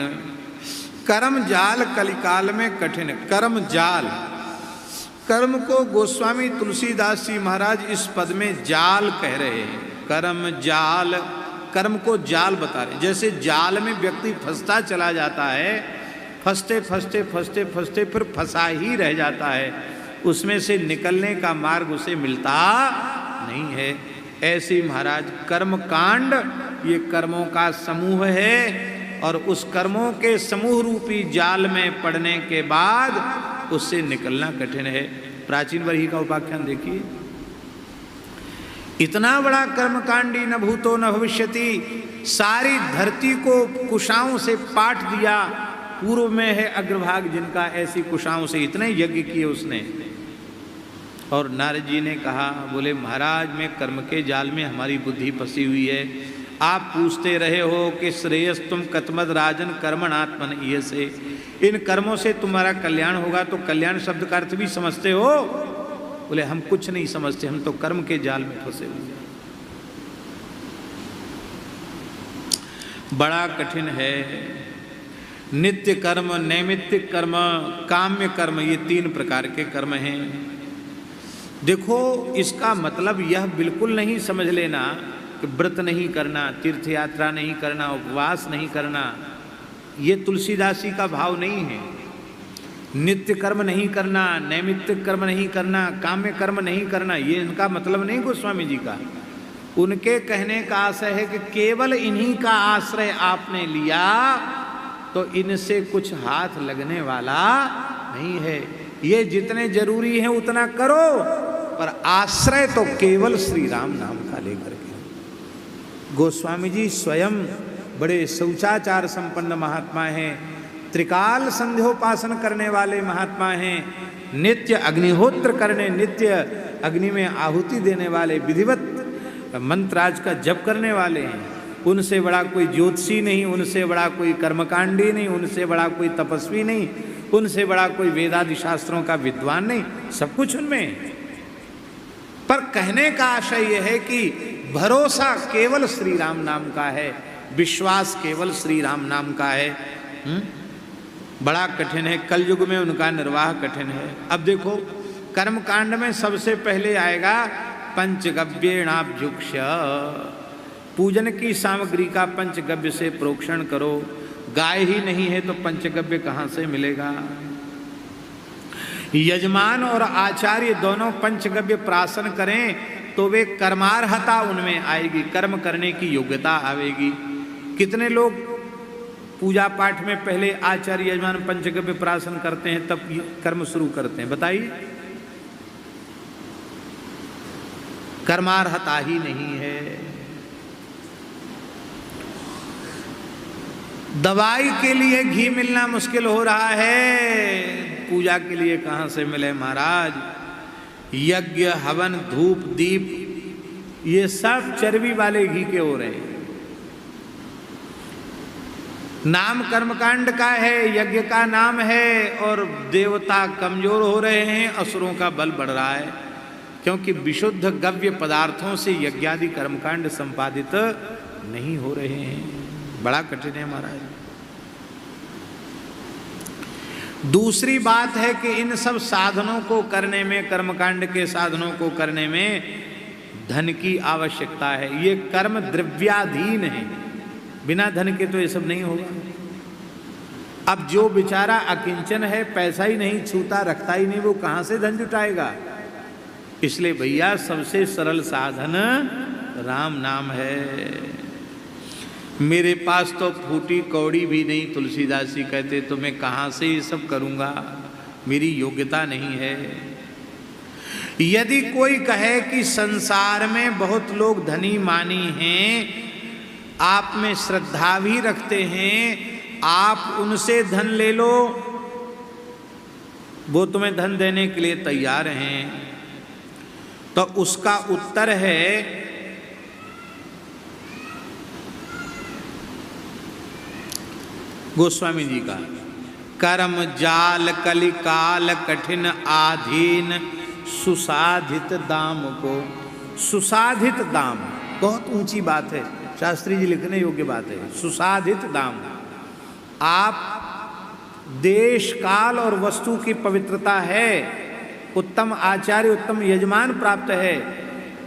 कर्म जाल कलिकाल में कठिन। कर्म जाल, कर्म को गोस्वामी तुलसीदास जी महाराज इस पद में जाल कह रहे हैं। कर्म जाल, कर्म को जाल बता रहे हैं। जैसे जाल में व्यक्ति फंसता चला जाता है, फंसते फंसते फंसते फंसते फिर फंसा ही रह जाता है, उसमें से निकलने का मार्ग उसे मिलता नहीं है। ऐसे महाराज कर्म कांड ये कर्मों का समूह है, और उस कर्मों के समूह रूपी जाल में पड़ने के बाद उससे निकलना कठिन है। प्राचीन वर्ही का उपाख्यान देखिए, इतना बड़ा कर्मकांडी न भूतो न भविष्यति, सारी धरती को कुशाओं से पाट दिया। पूर्व में है अग्रभाग जिनका, ऐसी कुशाओं से इतने यज्ञ किए उसने। और नारद जी ने कहा, बोले महाराज में कर्म के जाल में हमारी बुद्धि फंसी हुई है। आप पूछते रहे हो कि श्रेयस तुम कतमद राजन कर्मणात्मन ये से, इन कर्मों से तुम्हारा कल्याण होगा, तो कल्याण शब्द का अर्थ भी समझते हो? बोले हम कुछ नहीं समझते, हम तो कर्म के जाल में फंसे हुए हैं। बड़ा कठिन है। नित्य कर्म, नैमित्तिक कर्म, काम्य कर्म, ये 3 प्रकार के कर्म हैं। देखो, इसका मतलब यह बिल्कुल नहीं समझ लेना कि व्रत नहीं करना, तीर्थ यात्रा नहीं करना, उपवास नहीं करना, ये तुलसीदासी का भाव नहीं है। नित्य कर्म नहीं करना, नैमित्तिक कर्म नहीं करना, काम्य कर्म नहीं करना, ये इनका मतलब नहीं गोस्वामी जी का। उनके कहने का आशय है कि केवल इन्हीं का आश्रय आपने लिया तो इनसे कुछ हाथ लगने वाला नहीं है। ये जितने जरूरी हैं उतना करो, पर आश्रय तो केवल श्री राम नाम का लेकर के। गोस्वामी जी स्वयं बड़े शौचाचार संपन्न महात्मा हैं, त्रिकाल संध्योपासन करने वाले महात्मा हैं, नित्य अग्निहोत्र करने, नित्य अग्नि में आहुति देने वाले, विधिवत मंत्राज का जप करने वाले हैं। उनसे बड़ा कोई ज्योतिषी नहीं, उनसे बड़ा कोई कर्मकांडी नहीं, उनसे बड़ा कोई तपस्वी नहीं, उनसे बड़ा कोई वेदादि शास्त्रों का विद्वान नहीं, सब कुछ उनमें है। पर कहने का आशय यह है कि भरोसा केवल श्री राम नाम का है, विश्वास केवल श्री राम नाम का है। बड़ा कठिन है, कलयुग में उनका निर्वाह कठिन है। अब देखो, कर्मकांड में सबसे पहले आएगा पंचगव्येणाभ्युक्ष्य, पूजन की सामग्री का पंचगव्य से प्रोक्षण करो। गाय ही नहीं है तो पंचगव्य कहाँ से मिलेगा? यजमान और आचार्य दोनों पंचगव्य प्राशन करें तो वे कर्मार्हता उनमें आएगी, कर्म करने की योग्यता आएगी। कितने लोग पूजा पाठ में पहले आचार्य यजमान पंचगव्य प्राशन करते हैं तब कर्म शुरू करते हैं? बताइए, कर्मार्हता ही नहीं है। दवाई के लिए घी मिलना मुश्किल हो रहा है, पूजा के लिए कहाँ से मिले महाराज? यज्ञ, हवन, धूप, दीप, ये सब चर्बी वाले घी के हो रहे हैं। नाम कर्मकांड का है, यज्ञ का नाम है, और देवता कमजोर हो रहे हैं, असुरों का बल बढ़ रहा है, क्योंकि विशुद्ध गव्य पदार्थों से यज्ञादि कर्मकांड संपादित नहीं हो रहे हैं। बड़ा कठिन है महाराज। दूसरी बात है कि इन सब साधनों को करने में, कर्मकांड के साधनों को करने में धन की आवश्यकता है। ये कर्म द्रव्याधीन है, बिना धन के तो ये सब नहीं होगा। अब जो बेचारा अकिंचन है, पैसा ही नहीं छूता, रखता ही नहीं, वो कहाँ से धन जुटाएगा? इसलिए भैया सबसे सरल साधन राम नाम है। मेरे पास तो फूटी कौड़ी भी नहीं, तुलसीदास जी कहते, तो मैं कहाँ से ये सब करूँगा? मेरी योग्यता नहीं है। यदि कोई कहे कि संसार में बहुत लोग धनी मानी हैं, आप में श्रद्धा भी रखते हैं, आप उनसे धन ले लो, वो तुम्हें धन देने के लिए तैयार हैं, तो उसका उत्तर है गोस्वामी जी का, कर्म जाल कलिकाल कठिन आधीन सुसाधित दाम को। सुसाधित दाम बहुत ऊंची बात है, शास्त्री जी लिखने योग्य बात है। सुसाधित दाम, आप देश काल और वस्तु की पवित्रता है, उत्तम आचार्य उत्तम यजमान प्राप्त है,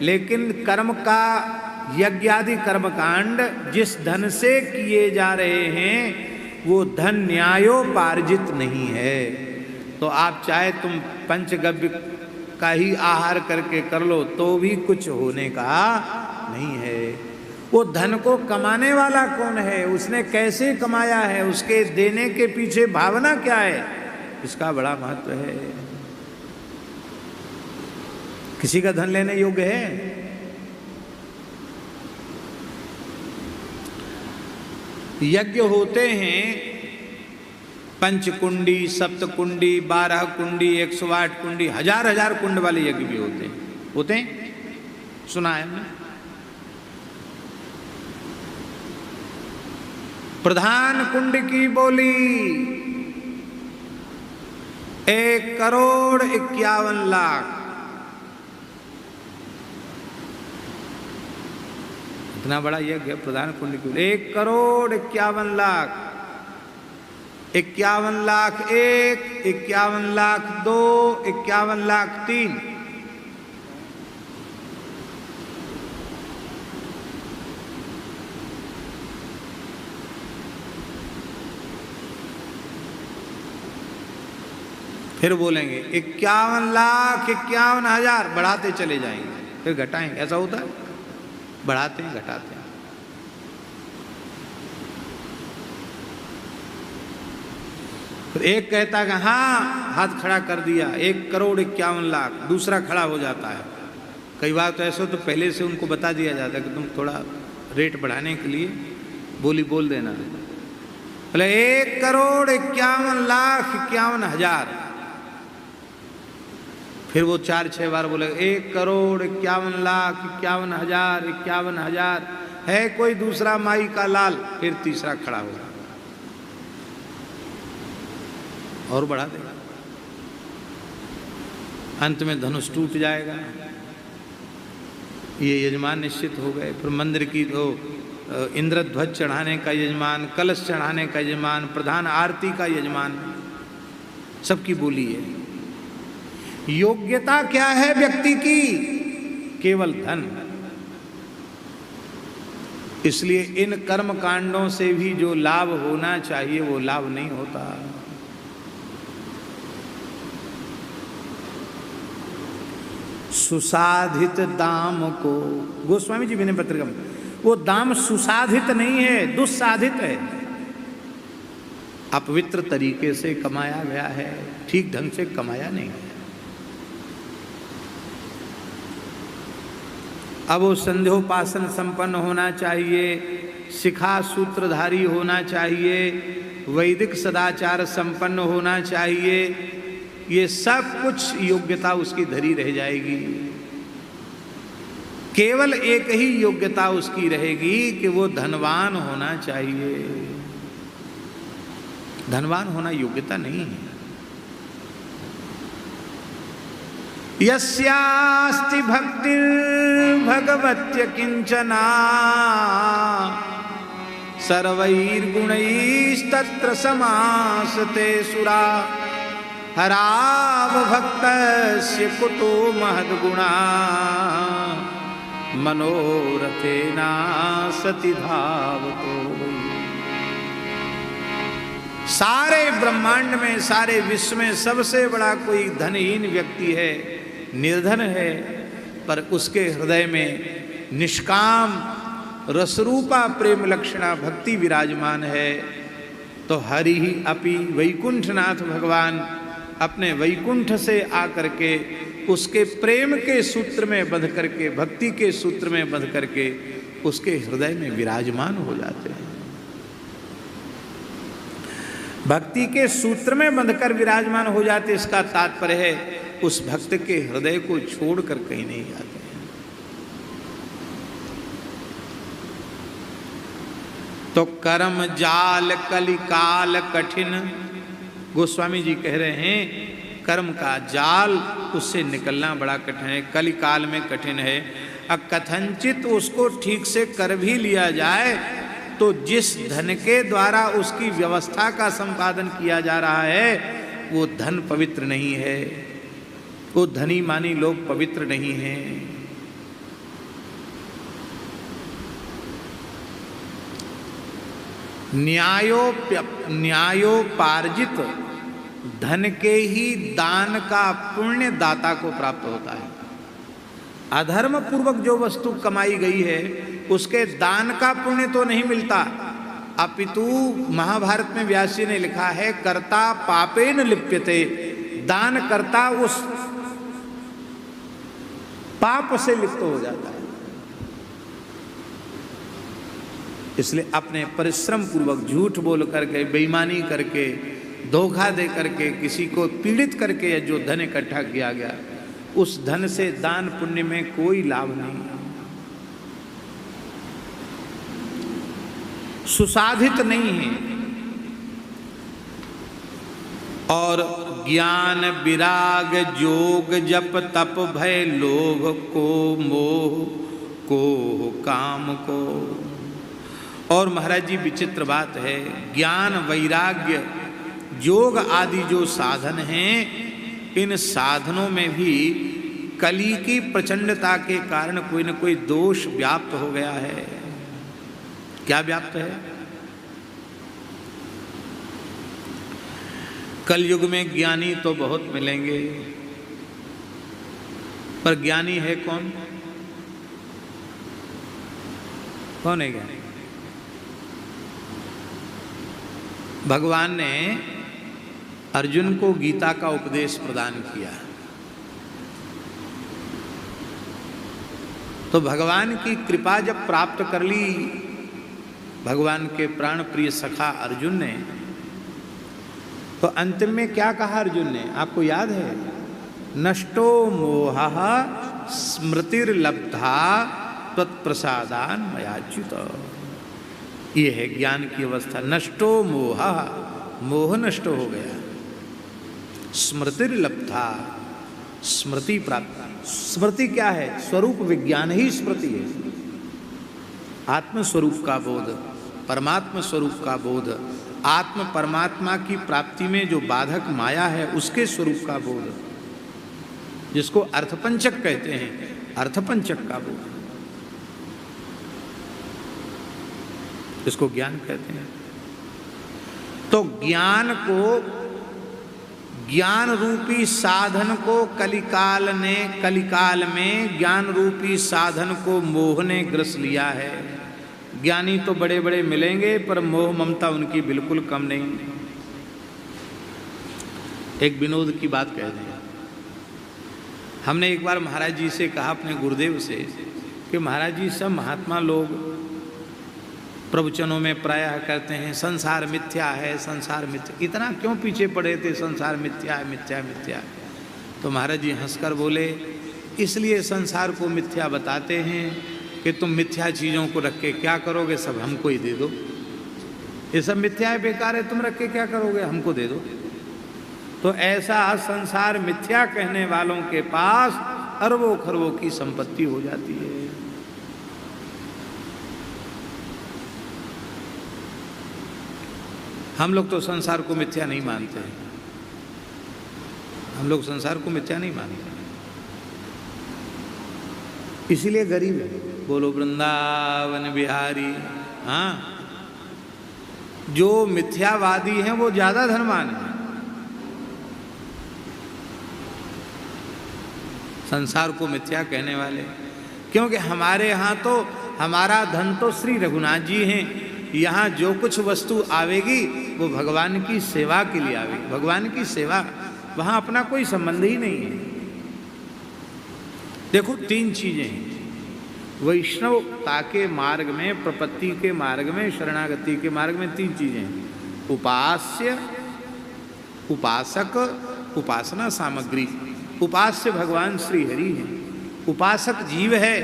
लेकिन कर्म का यज्ञादि कर्मकांड जिस धन से किए जा रहे हैं वो धन न्यायोपार्जित नहीं है। तो आप चाहे तुम पंचगव्य का ही आहार करके कर लो तो भी कुछ होने का नहीं है। वो धन को कमाने वाला कौन है, उसने कैसे कमाया है, उसके देने के पीछे भावना क्या है, इसका बड़ा महत्व है। किसी का धन लेने योग्य है? यज्ञ होते हैं पंचकुंडी, सप्तकुंडी, 12 कुंडी, 108 कुंडी, हजार कुंड वाले यज्ञ भी होते हैं, सुना है हमने। प्रधान कुंड की बोली 1,51,00,000, इतना बड़ा यज्ञ प्रधान पुण्य क्यों? 1,51,00,000, 51,00,001, 51,00,002, 51,00,003। फिर बोलेंगे 51,51,000, बढ़ाते चले जाएंगे, फिर घटाएंगे। ऐसा होता है, बढ़ाते हैं घटाते हैं। फिर एक कहता है कि हाँ, हाथ खड़ा कर दिया, 1,51,00,000, दूसरा खड़ा हो जाता है। कई बार तो ऐसा तो पहले से उनको बता दिया जाता है कि तुम थोड़ा रेट बढ़ाने के लिए बोली बोल देना। बोले 1,51,51,000, फिर वो 4-6 बार बोले 1,51,51,000, 51,000, है कोई दूसरा माई का लाल, फिर तीसरा खड़ा होगा और बढ़ा देगा। अंत में धनुष टूट जाएगा। ये यजमान निश्चित हो गए। फिर मंदिर की इंद्रध्वज चढ़ाने का यजमान, कलश चढ़ाने का यजमान, प्रधान आरती का यजमान, सबकी बोली है। योग्यता क्या है व्यक्ति की? केवल धन। इसलिए इन कर्म कांडों से भी जो लाभ होना चाहिए वो लाभ नहीं होता। सुसाधित दाम को, गोस्वामी जी विनय पत्रिका में, वो दाम सुसाधित नहीं है, दुस्साधित है। अपवित्र तरीके से कमाया गया है, ठीक ढंग से कमाया नहीं है। अब वो संध्योपासन संपन्न होना चाहिए, शिखा सूत्रधारी होना चाहिए, वैदिक सदाचार संपन्न होना चाहिए, ये सब कुछ योग्यता उसकी धरी रह जाएगी। केवल एक ही योग्यता उसकी रहेगी कि वो धनवान होना चाहिए। धनवान होना योग्यता नहीं है। यस्यास्ति भक्तिर्भगवत्य किंचना सर्वैर्गुणैस्तत्र समासते सुरा हराव भक्तस्य कुतो महद्गुणा मनोरथेना सति धावतो। सारे ब्रह्मांड में, सारे विश्व में सबसे बड़ा कोई धनहीन व्यक्ति है, निर्धन है, पर उसके हृदय में निष्काम रसरूपा प्रेम लक्षणा भक्ति विराजमान है। तो हरि ही अपि वैकुंठनाथ भगवान अपने वैकुंठ से आकर के उसके प्रेम के सूत्र में बंध करके, भक्ति के सूत्र में बंध करके उसके हृदय में विराजमान हो जाते हैं। भक्ति के सूत्र में बंधकर विराजमान हो जाते, इसका तात्पर्य है उस भक्त के हृदय को छोड़कर कहीं नहीं जाते हैं। तो कर्म जाल कलिकाल कठिन, गोस्वामी जी कह रहे हैं कर्म का जाल, उससे निकलना बड़ा कठिन है, कलिकाल में कठिन है। कथनचित उसको ठीक से कर भी लिया जाए तो जिस धन के द्वारा उसकी व्यवस्था का संपादन किया जा रहा है वो धन पवित्र नहीं है, वो धनी मानी लोग पवित्र नहीं हैं। न्यायोपार्जित धन के ही दान का पुण्य दाता को प्राप्त होता है। अधर्म पूर्वक जो वस्तु कमाई गई है उसके दान का पुण्य तो नहीं मिलता, अपितु महाभारत में व्यास जी ने लिखा है कर्ता पापेन लिप्यते, दान करता उस पाप से लिप्त हो जाता है। इसलिए अपने परिश्रम पूर्वक झूठ बोल करके, बेईमानी करके, धोखा दे करके, किसी को पीड़ित करके जो धन इकट्ठा किया गया उस धन से दान पुण्य में कोई लाभ नहीं, सुसाधित नहीं है। और ज्ञान विराग जोग जप तप भय लोभ को मोह कोह काम को। और महाराज जी विचित्र बात है, ज्ञान वैराग्य योग आदि जो साधन हैं, इन साधनों में भी कली की प्रचंडता के कारण कोई न कोई दोष व्याप्त हो गया है। क्या व्याप्त है? कलयुग में ज्ञानी तो बहुत मिलेंगे, पर ज्ञानी है कौन? कौन है ज्ञानी? भगवान ने अर्जुन को गीता का उपदेश प्रदान किया, तो भगवान की कृपा जब प्राप्त कर ली भगवान के प्राण प्रिय सखा अर्जुन ने, तो अंतिम में क्या कहा अर्जुन ने? आपको याद है? नष्टो मोहः स्मृतिर्लब्धा त्वत्प्रसादान मयाच्युत। ये है ज्ञान की अवस्था। नष्टो मोहः, मोह नष्ट हो गया। स्मृतिर्लब्धा, स्मृति प्राप्त। स्मृति क्या है? स्वरूप विज्ञान ही स्मृति है। आत्म स्वरूप का बोध, परमात्मा स्वरूप का बोध, आत्म परमात्मा की प्राप्ति में जो बाधक माया है उसके स्वरूप का बोध, जिसको अर्थपंचक कहते हैं, अर्थपंचक का बोध, इसको ज्ञान कहते हैं। तो ज्ञान को, ज्ञान रूपी साधन को कलिकाल में ज्ञान रूपी साधन को मोह ने ग्रस लिया है। ज्ञानी तो बड़े बड़े मिलेंगे, पर मोह ममता उनकी बिल्कुल कम नहीं। एक विनोद की बात कह दें। हमने एक बार महाराज जी से कहा, अपने गुरुदेव से, कि महाराज जी सब महात्मा लोग प्रवचनों में प्रायः करते हैं संसार मिथ्या है, संसार मिथ्या, इतना क्यों पीछे पड़े थे? संसार मिथ्या है, मिथ्या मिथ्या। तो महाराज जी हंसकर बोले, इसलिए संसार को मिथ्या बताते हैं कि तुम मिथ्या चीज़ों को रख के क्या करोगे, सब हमको ही दे दो। ये सब मिथ्या है, बेकार है, तुम रख के क्या करोगे, हमको दे दो। तो ऐसा संसार मिथ्या कहने वालों के पास अरबों खरबों की संपत्ति हो जाती है। हम लोग तो संसार को मिथ्या नहीं मानते हैं। हम लोग संसार को मिथ्या नहीं मानते, इसीलिए गरीब है। बोलो वृंदावन बिहारी। हाँ, जो मिथ्यावादी हैं वो ज्यादा धनवान है। संसार को मिथ्या कहने वाले, क्योंकि हमारे यहाँ तो हमारा धन तो श्री रघुनाथ जी हैं। यहाँ जो कुछ वस्तु आवेगी वो भगवान की सेवा के लिए आवेगी। भगवान की सेवा, वहाँ अपना कोई संबंध ही नहीं है। देखो, तीन चीजें हैं वैष्णवता के मार्ग में, प्रपत्ति के मार्ग में, शरणागति के मार्ग में। तीन चीजें हैं: उपास्य, उपासक, उपासना सामग्री। उपास्य भगवान श्री हरि हैं, उपासक जीव है,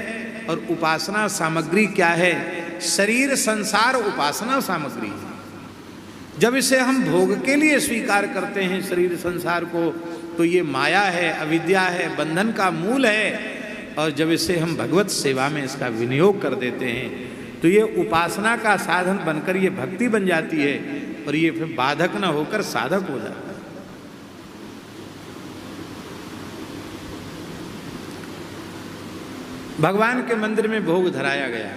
और उपासना सामग्री क्या है? शरीर संसार उपासना सामग्री है। जब इसे हम भोग के लिए स्वीकार करते हैं शरीर संसार को, तो ये माया है, अविद्या है, बंधन का मूल है। और जब इसे हम भगवत सेवा में इसका विनियोग कर देते हैं, तो ये उपासना का साधन बनकर ये भक्ति बन जाती है, और ये फिर बाधक न होकर साधक हो जाता है। भगवान के मंदिर में भोग धराया गया,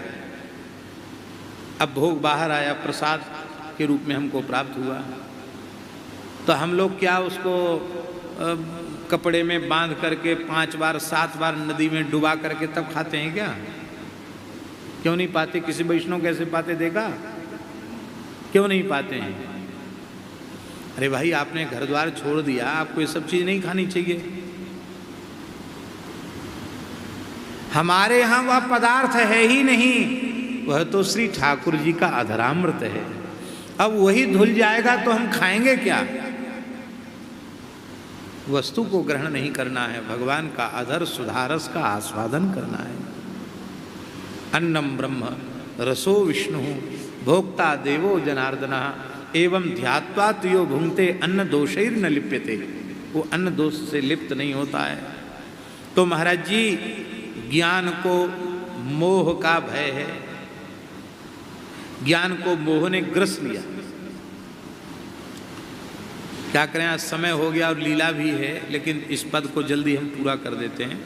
अब भोग बाहर आया, प्रसाद के रूप में हमको प्राप्त हुआ, तो हम लोग क्या उसको कपड़े में बांध करके 5 बार 7 बार नदी में डुबा करके तब खाते हैं क्या? क्यों नहीं पाते? किसी वैष्णव कैसे पाते देखा? क्यों नहीं पाते हैं? अरे भाई, आपने घर द्वार छोड़ दिया, आपको ये सब चीज नहीं खानी चाहिए। हमारे यहाँ वह पदार्थ है ही नहीं, वह तो श्री ठाकुर जी का अधरामृत है। अब वही धुल जाएगा तो हम खाएंगे क्या? वस्तु को ग्रहण नहीं करना है, भगवान का अधर सुधारस का आस्वादन करना है। अन्नम ब्रह्म रसो विष्णु भोक्ता देवो जनार्दनः एवं ध्यात्वा तुयो भुंक्ते अन्न दोषैर न लिप्यते। वो अन्न दोष से लिप्त नहीं होता है। तो महाराज जी ज्ञान को मोह का भय है, ज्ञान को मोह ने ग्रस लिया। क्या करें, आज समय हो गया और लीला भी है, लेकिन इस पद को जल्दी हम पूरा कर देते हैं।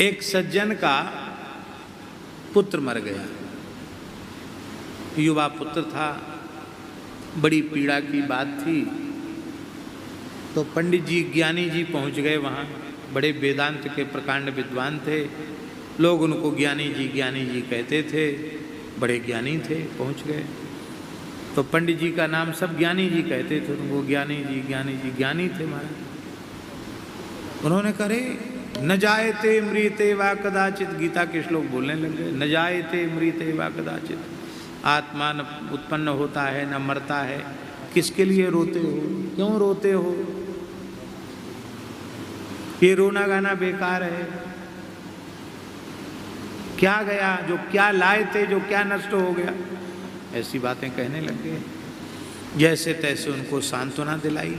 एक सज्जन का पुत्र मर गया, युवा पुत्र था, बड़ी पीड़ा की बात थी। तो पंडित जी, ज्ञानी जी पहुंच गए वहाँ, बड़े वेदांत के प्रकांड विद्वान थे, लोग उनको ज्ञानी जी कहते थे, बड़े ज्ञानी थे। पहुंच गए तो पंडित जी का नाम सब ज्ञानी जी कहते थे, उनको ज्ञानी जी ज्ञानी थे महाराज। उन्होंने करे न जायते मृते वा कदाचित, गीता के श्लोक बोलने लग गए, न जायते मृते वा कदाचित, आत्मा न उत्पन्न होता है न मरता है, किसके लिए रोते हो, क्यों रोते हो, ये रोना गाना बेकार है। क्या गया, जो क्या लाए थे, जो क्या नष्ट हो गया, ऐसी बातें कहने लग गए। जैसे तैसे उनको सांत्वना दिलाई।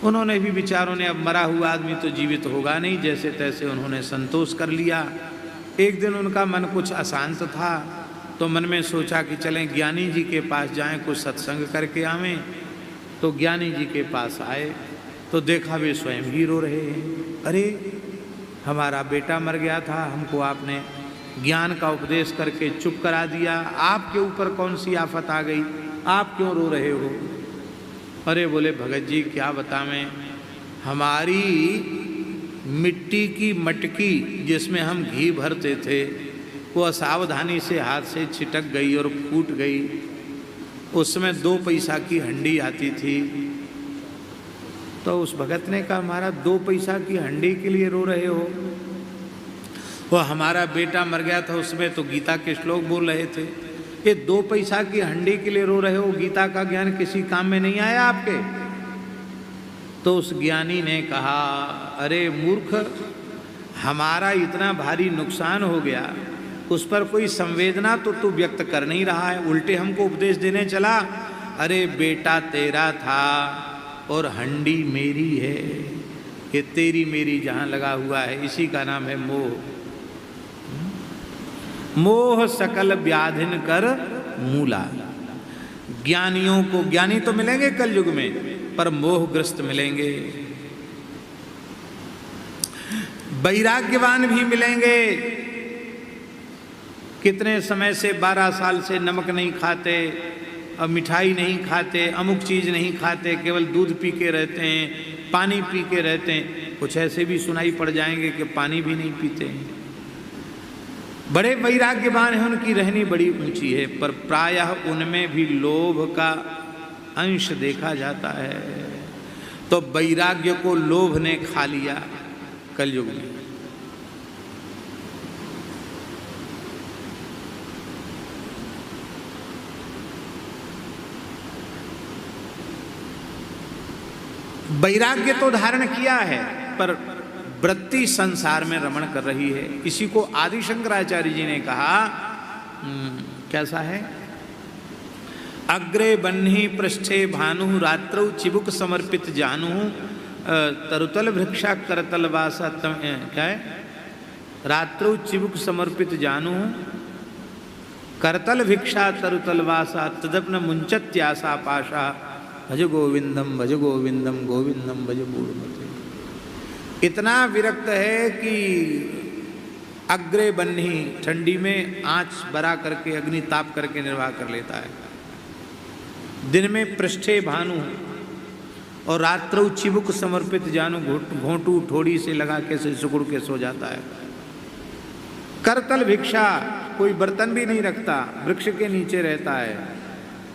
उन्होंने भी, विचारों ने, अब मरा हुआ आदमी तो जीवित होगा नहीं, जैसे तैसे उन्होंने संतोष कर लिया। एक दिन उनका मन कुछ अशांत था, तो मन में सोचा कि चलें ज्ञानी जी के पास जाएं, कुछ सत्संग करके आवें। तो ज्ञानी जी के पास आए तो देखा वे स्वयं ही रो रहे हैं। अरे हमारा बेटा मर गया था, हमको आपने ज्ञान का उपदेश करके चुप करा दिया, आपके ऊपर कौन सी आफत आ गई, आप क्यों रो रहे हो। अरे बोले भगत जी क्या बतावें, हमारी मिट्टी की मटकी जिसमें हम घी भरते थे वो असावधानी से हाथ से छिटक गई और फूट गई। उसमें 2 पैसा की हंडी आती थी। तो उस भगत ने कहा, हमारा 2 पैसा की हंडी के लिए रो रहे हो, वो हमारा बेटा मर गया था, उसमें तो गीता के श्लोक बोल रहे थे, ये 2 पैसा की हंडी के लिए रो रहे हो, गीता का ज्ञान किसी काम में नहीं आया आपके। तो उस ज्ञानी ने कहा, अरे मूर्ख, हमारा इतना भारी नुकसान हो गया, उस पर कोई संवेदना तो तू व्यक्त कर नहीं रहा है, उल्टे हमको उपदेश देने चला। अरे बेटा तेरा था और हंडी मेरी है, ये तेरी मेरी जहाँ लगा हुआ है, इसी का नाम है मोह। मोह सकल व्याधिन कर मूला। ज्ञानियों को, ज्ञानी तो मिलेंगे कलयुग में, पर मोहग्रस्त मिलेंगे। वैराग्यवान भी मिलेंगे, कितने समय से 12 साल से नमक नहीं खाते, अब मिठाई नहीं खाते, अमुक चीज़ नहीं खाते, केवल दूध पी के रहते हैं, पानी पी के रहते हैं। कुछ ऐसे भी सुनाई पड़ जाएंगे कि पानी भी नहीं पीते हैं। बड़े वैराग्यवान हैं, उनकी रहनी बड़ी ऊंची है, पर प्रायः उनमें भी लोभ का अंश देखा जाता है। तो वैराग्य को लोभ ने खा लिया कलयुग में। वैराग्य तो धारण किया है, पर वृत्ति संसार में रमण कर रही है। इसी को आदि शंकराचार्य जी ने कहा, कैसा है, अग्रे बन्ही पृष्ठे भानु, रात्रौ चिबुक समर्पित जानू, तरुतल वृक्षा करतल वासा, क्या है, रात्रौ चिबुक समर्पित जानू, करतल भिक्षा तरुतल वासा, तदपन मुंचत्यासा पाशा, भज गोविंदम भज गोविंदम गोविंदम भज मूढ़मते। इतना विरक्त है कि अग्रे बन्ही, ठंडी में आंच बरा करके, अग्नि ताप करके निर्वाह कर लेता है, दिन में पृष्ठे भानु और रात्रौ चिबुक समर्पित जानू, घोंटू ठोड़ी से लगा के से सुकुड़ के सो जाता है। करतल भिक्षा, कोई बर्तन भी नहीं रखता, वृक्ष के नीचे रहता है,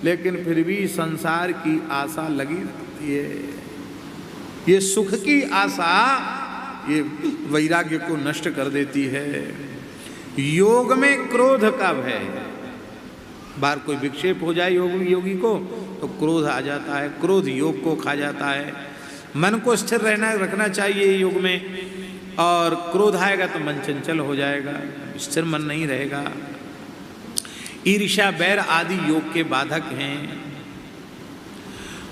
लेकिन फिर भी संसार की आशा लगी रहती है। ये सुख की आशा ये वैराग्य को नष्ट कर देती है। योग में क्रोध का भय, बार कोई विक्षेप हो जाए योगी को तो क्रोध आ जाता है, क्रोध योग को खा जाता है। मन को स्थिर रखना चाहिए योग में, और क्रोध आएगा तो मन चंचल हो जाएगा, स्थिर मन नहीं रहेगा। ईर्ष्या बैर आदि योग के बाधक हैं।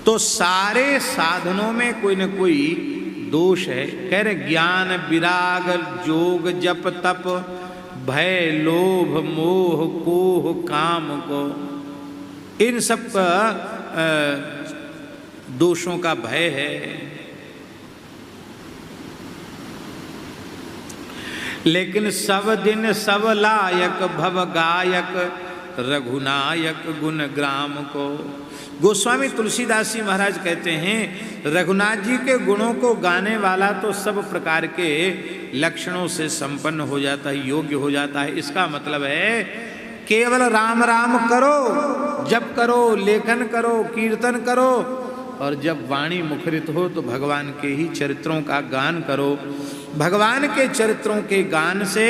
तो सारे साधनों में कोई न कोई दोष है। कह रहे ज्ञान विराग जोग जप तप भय लोभ मोह कोह काम को, इन सब का दोषों का भय है। लेकिन सब दिन सब लायक भव गायक रघुनायक गुण ग्राम को। गोस्वामी तुलसीदास जी महाराज कहते हैं रघुनाथ जी के गुणों को गाने वाला तो सब प्रकार के लक्षणों से संपन्न हो जाता है, योग्य हो जाता है। इसका मतलब है केवल राम राम करो, जप करो, लेखन करो, कीर्तन करो, और जब वाणी मुखरित हो तो भगवान के ही चरित्रों का गान करो। भगवान के चरित्रों के गान से,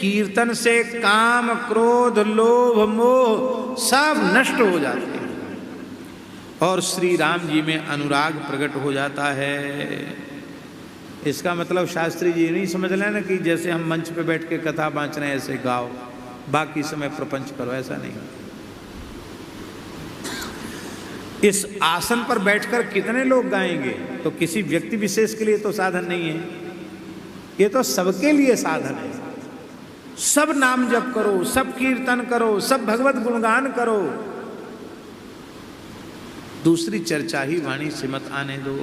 कीर्तन से काम क्रोध लोभ मोह सब नष्ट हो जाते हैं और श्री राम जी में अनुराग प्रकट हो जाता है। इसका मतलब शास्त्री जी नहीं समझ लेना कि जैसे हम मंच पे बैठ के कथा बाँच रहे हैं ऐसे गाओ, बाकी समय प्रपंच करो, ऐसा नहीं। इस आसन पर बैठकर कितने लोग गाएंगे? तो किसी व्यक्ति विशेष के लिए तो साधन नहीं है, ये तो सबके लिए साधन है। सब नाम जप करो, सब कीर्तन करो, सब भगवत गुणगान करो, दूसरी चर्चा ही वाणी से मत आने दो।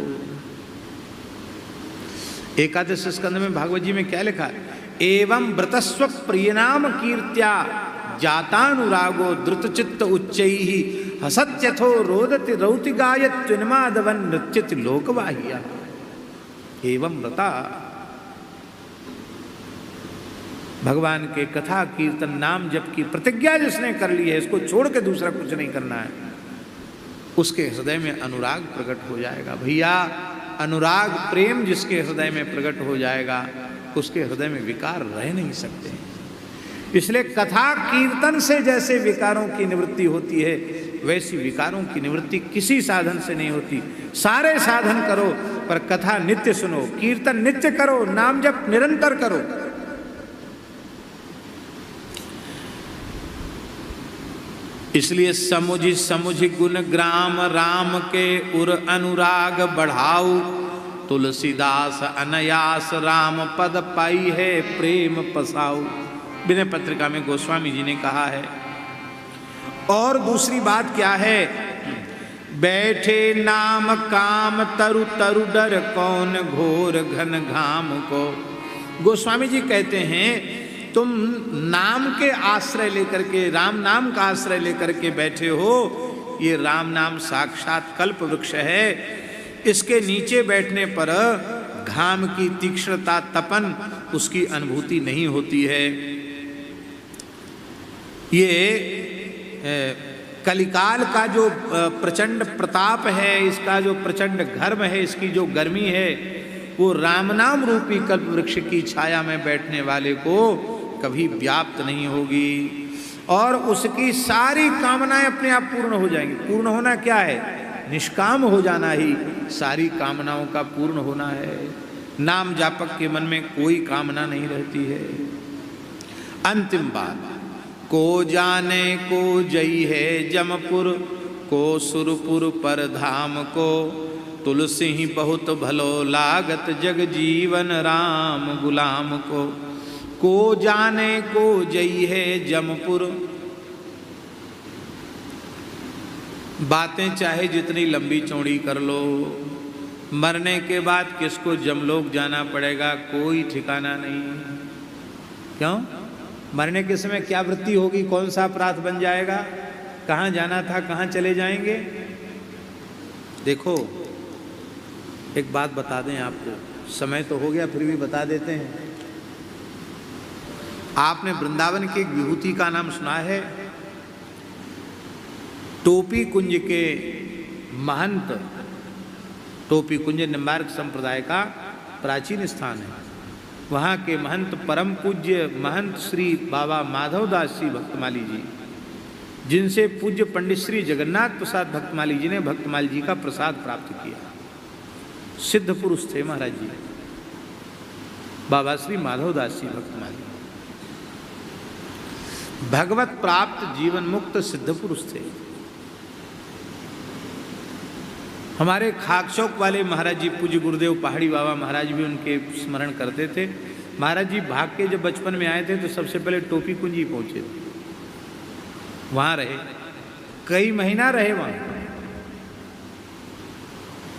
एकादश स्कंद में भागवत जी में क्या लिखा है? एवं व्रतस्व प्रियनाम कीर्त्या जातानुरागो द्रुतचित्त उच्चैहि हसत्यथो रोदति रौति गायत त्विन्मादवन नृत्यति लोकवाहिया। एवं व्रता, भगवान के कथा कीर्तन नाम जप की प्रतिज्ञा जिसने कर ली है, इसको छोड़ के दूसरा कुछ नहीं करना है, उसके हृदय में अनुराग प्रकट हो जाएगा। भैया अनुराग प्रेम जिसके हृदय में प्रकट हो जाएगा उसके हृदय में विकार रह नहीं सकते। इसलिए कथा कीर्तन से जैसे विकारों की निवृत्ति होती है वैसी विकारों की निवृत्ति किसी साधन से नहीं होती। सारे साधन करो पर कथा नित्य सुनो, कीर्तन नित्य करो, नाम जप निरंतर करो। इसलिए समुझ समुझ गुण ग्राम राम के उर अनुराग बढ़ाऊ, तुलसीदास अनयास राम पद पाई है प्रेम पसाऊ। विनय पत्रिका में गोस्वामी जी ने कहा है। और दूसरी बात क्या है? बैठे नाम काम तरु तरु डर कौन घोर घन घाम को। गोस्वामी जी कहते हैं तुम नाम के आश्रय लेकर के, राम नाम का आश्रय लेकर के बैठे हो, ये राम नाम साक्षात कल्प वृक्ष है। इसके नीचे बैठने पर घाम की तीक्ष्णता, तपन, उसकी अनुभूति नहीं होती है। ये कलिकाल का जो प्रचंड प्रताप है, इसका जो प्रचंड घर्म है, इसकी जो गर्मी है, वो रामनाम रूपी कल्प वृक्ष की छाया में बैठने वाले को कभी व्याप्त नहीं होगी और उसकी सारी कामनाएं अपने आप पूर्ण हो जाएंगी। पूर्ण होना क्या है? निष्काम हो जाना ही सारी कामनाओं का पूर्ण होना है। नाम जापक के मन में कोई कामना नहीं रहती है। अंतिम बात, को जाने को जई है जमपुर को सुरपुर पर धाम को, तुलसी ही बहुत भलो लागत जग जीवन राम गुलाम को। को जाने को जई है जमपुर, बातें चाहे जितनी लंबी चौड़ी कर लो, मरने के बाद किसको जमलोक जाना पड़ेगा कोई ठिकाना नहीं। क्यों? मरने के समय क्या वृत्ति होगी, कौन सा अपराध बन जाएगा, कहाँ जाना था, कहाँ चले जाएंगे। देखो एक बात बता दें आपको, समय तो हो गया फिर भी बता देते हैं। आपने वृंदावन की एक विभूति का नाम सुना है? टोपी कुंज के महंत, टोपी कुंज निम्बार्क संप्रदाय का प्राचीन स्थान है। वहाँ के महंत परम पूज्य महंत श्री बाबा माधवदास जी भक्तमाली जी, जिनसे पूज्य पंडित श्री जगन्नाथ प्रसाद भक्तमाली जी ने भक्तमाली जी का प्रसाद प्राप्त किया। सिद्ध पुरुष थे महाराज जी, बाबा श्री माधवदास जी भक्तमाली। भगवत प्राप्त जीवन मुक्त सिद्ध पुरुष थे। हमारे खाकचौक वाले महाराज जी पूज्य गुरुदेव पहाड़ी बाबा महाराज भी उनके स्मरण करते थे। महाराज जी भाग के जब बचपन में आए थे तो सबसे पहले टोपी कुंजी पहुंचे थे, वहां रहे, कई महीना रहे वहां।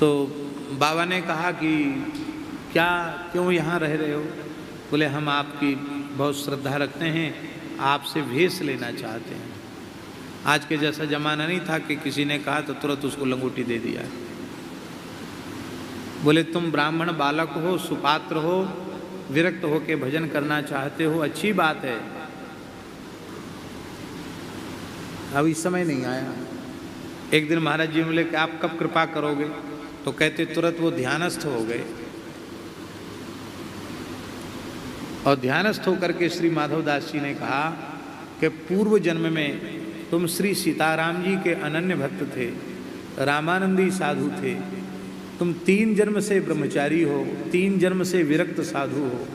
तो बाबा ने कहा कि क्या, क्यों यहाँ रह रहे हो? बोले हम आपकी बहुत श्रद्धा रखते हैं, आपसे भेष लेना चाहते हैं। आज के जैसा जमाना नहीं था कि किसी ने कहा तो तुरंत उसको लंगोटी दे दिया। बोले तुम ब्राह्मण बालक हो, सुपात्र हो, विरक्त हो के भजन करना चाहते हो, अच्छी बात है, अब इस समय नहीं आया। एक दिन महाराज जी बोले कि आप कब कृपा करोगे? तो कहते तुरंत वो ध्यानस्थ हो गए और ध्यानस्थ होकर के श्री माधवदास जी ने कहा कि पूर्व जन्म में तुम श्री सीताराम जी के अनन्य भक्त थे, रामानंदी साधु थे, तुम 3 जन्म से ब्रह्मचारी हो, 3 जन्म से विरक्त साधु हो,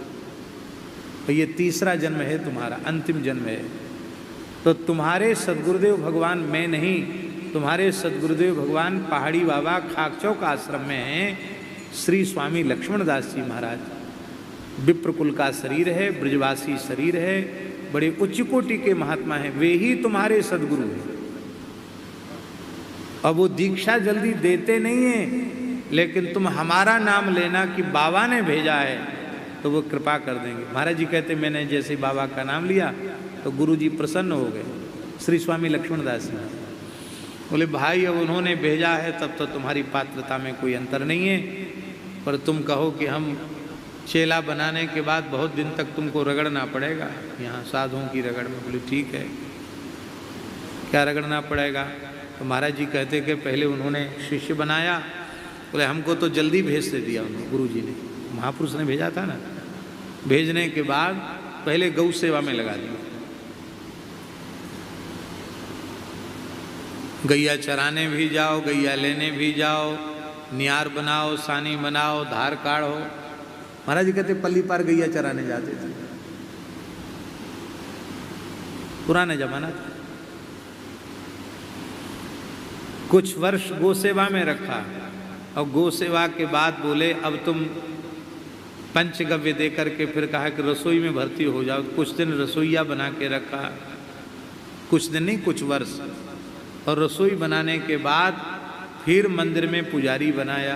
तो ये तीसरा जन्म है तुम्हारा, अंतिम जन्म है। तो तुम्हारे सद्गुरुदेव भगवान मैं नहीं, तुम्हारे सद्गुरुदेव भगवान पहाड़ी बाबा खाकचौक आश्रम में हैं, श्री स्वामी लक्ष्मण दास जी महाराज। विप्रकुल का शरीर है, ब्रजवासी शरीर है, बड़े उच्च कोटि के महात्मा हैं, वे ही तुम्हारे सद्गुरु हैं। और वो दीक्षा जल्दी देते नहीं हैं, लेकिन तुम हमारा नाम लेना कि बाबा ने भेजा है तो वो कृपा कर देंगे। महाराज जी कहते मैंने जैसे बाबा का नाम लिया तो गुरु जी प्रसन्न हो गए, श्री स्वामी लक्ष्मण दास जी। बोले भाई अब उन्होंने भेजा है तब तो तुम्हारी पात्रता में कोई अंतर नहीं है, पर तुम कहो कि हम चेला बनाने के बाद बहुत दिन तक तुमको रगड़ना पड़ेगा यहाँ साधुओं की रगड़ में। बोले ठीक है, क्या रगड़ना पड़ेगा? तो महाराज जी कहते कि पहले उन्होंने शिष्य बनाया, बोले हमको तो जल्दी भेज दे दिया उन्होंने, गुरु जी ने, महापुरुष ने भेजा था ना। भेजने के बाद पहले गौ सेवा में लगा दिया, गैया चराने भी जाओ, गैया लेने भी जाओ, नियार बनाओ, सानी बनाओ, धार काढ़ो। महाराज जी कहते पल्ली पार गैया चराने जाते थे, पुराना जमाना था। कुछ वर्ष गौ सेवा में रखा और गौ सेवा के बाद बोले अब तुम पंचगव्य दे करके फिर कहा कि रसोई में भर्ती हो जाओ। कुछ दिन रसोईया बना के रखा, कुछ दिन नहीं कुछ वर्ष, और रसोई बनाने के बाद फिर मंदिर में पुजारी बनाया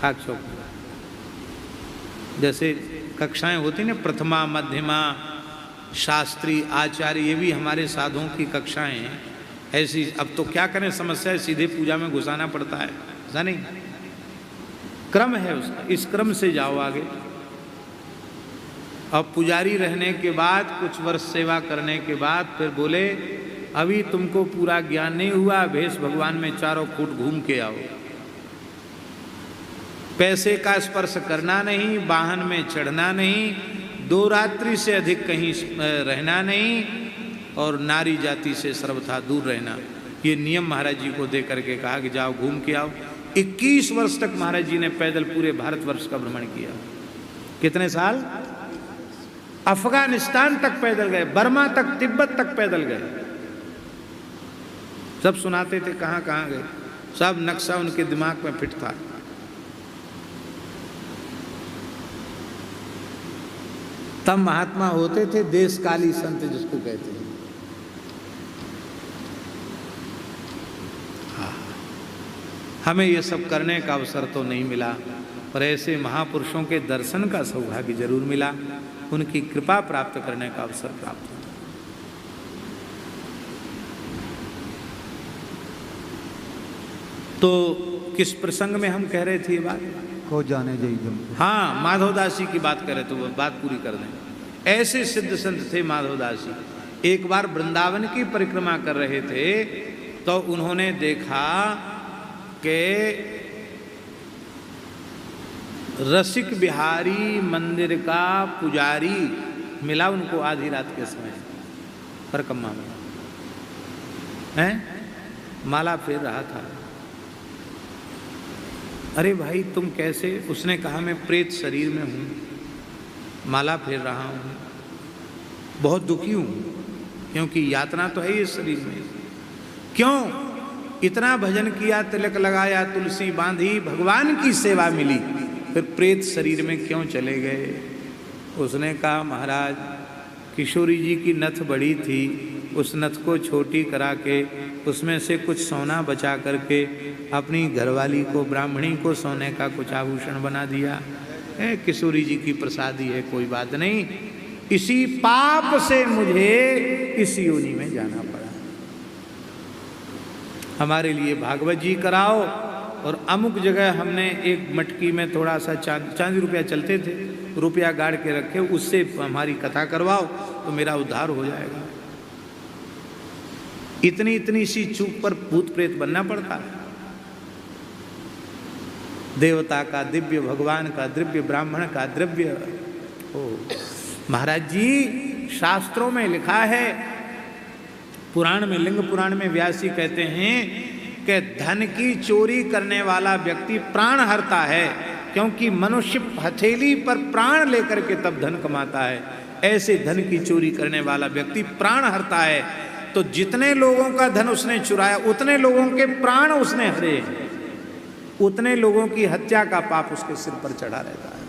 खाकचौक में। जैसे कक्षाएं होती ना, प्रथमा, मध्यमा, शास्त्री, आचार्य, ये भी हमारे साधुओं की कक्षाएं हैं ऐसी। अब तो क्या करें, समस्या है, सीधे पूजा में घुसाना पड़ता है, ऐसा नहीं, क्रम है उसका, इस क्रम से जाओ आगे। अब पुजारी रहने के बाद कुछ वर्ष सेवा करने के बाद फिर बोले अभी तुमको पूरा ज्ञान नहीं हुआ, भेष भगवान में 4 फुट घूम के आओ, पैसे का स्पर्श करना नहीं, वाहन में चढ़ना नहीं, 2 रात्रि से अधिक कहीं रहना नहीं, और नारी जाति से सर्वथा दूर रहना। ये नियम महाराज जी को दे करके कहा कि जाओ घूम के आओ। 21 वर्ष तक महाराज जी ने पैदल पूरे भारतवर्ष का भ्रमण किया। कितने साल? अफगानिस्तान तक पैदल गए, बर्मा तक, तिब्बत तक पैदल गए। सब सुनाते थे कहाँ कहाँ गए, सब नक्शा उनके दिमाग में फिट था। तब महात्मा होते थे, देशकाली संत जिसको कहते हैं। हमें ये सब करने का अवसर तो नहीं मिला, पर ऐसे महापुरुषों के दर्शन का सौभाग्य जरूर मिला, उनकी कृपा प्राप्त करने का अवसर प्राप्त हुआ। तो किस प्रसंग में हम कह रहे थे ये बात? को जाने जय जम। हाँ, माधवदास जी की बात करें तो वो बात पूरी कर दें। ऐसे सिद्ध संत थे माधवदास जी। एक बार वृंदावन की परिक्रमा कर रहे थे तो उन्होंने देखा कि रसिक बिहारी मंदिर का पुजारी मिला उनको आधी रात के समय परिक्रमा में, हैं, माला फेर रहा था। अरे भाई तुम कैसे? उसने कहा मैं प्रेत शरीर में हूँ, माला फेर रहा हूँ। बहुत दुखी हूँ, क्योंकि यातना तो है ही इस शरीर में। क्यों? इतना भजन किया, तिलक लगाया, तुलसी बांधी, भगवान की सेवा मिली, फिर प्रेत शरीर में क्यों चले गए? उसने कहा, महाराज किशोरी जी की नथ बड़ी थी, उस नथ को छोटी करा के उसमें से कुछ सोना बचा करके अपनी घरवाली को, ब्राह्मणी को सोने का कुछ आभूषण बना दिया। किशोरी जी की प्रसादी है, कोई बात नहीं। इसी पाप से मुझे इस योनि में जाना पड़ा। हमारे लिए भागवत जी कराओ। और अमुक जगह हमने एक मटकी में थोड़ा सा चांदी रुपया चलते थे, रुपया गाड़ के रखे, उससे हमारी कथा करवाओ तो मेरा उद्धार हो जाएगा। इतनी इतनी सी चूक पर भूत प्रेत बनना पड़ता है। देवता का दिव्य, भगवान का दिव्य, ब्राह्मण का द्रव्य। ओ महाराज जी, शास्त्रों में लिखा है, पुराण में, लिंग पुराण में व्यासी कहते हैं कि धन की चोरी करने वाला व्यक्ति प्राण हरता है, क्योंकि मनुष्य हथेली पर प्राण लेकर के तब धन कमाता है। ऐसे धन की चोरी करने वाला व्यक्ति प्राण हरता है। तो जितने लोगों का धन उसने चुराया, उतने लोगों के प्राण उसने हरे, उतने लोगों की हत्या का पाप उसके सिर पर चढ़ा रहता है।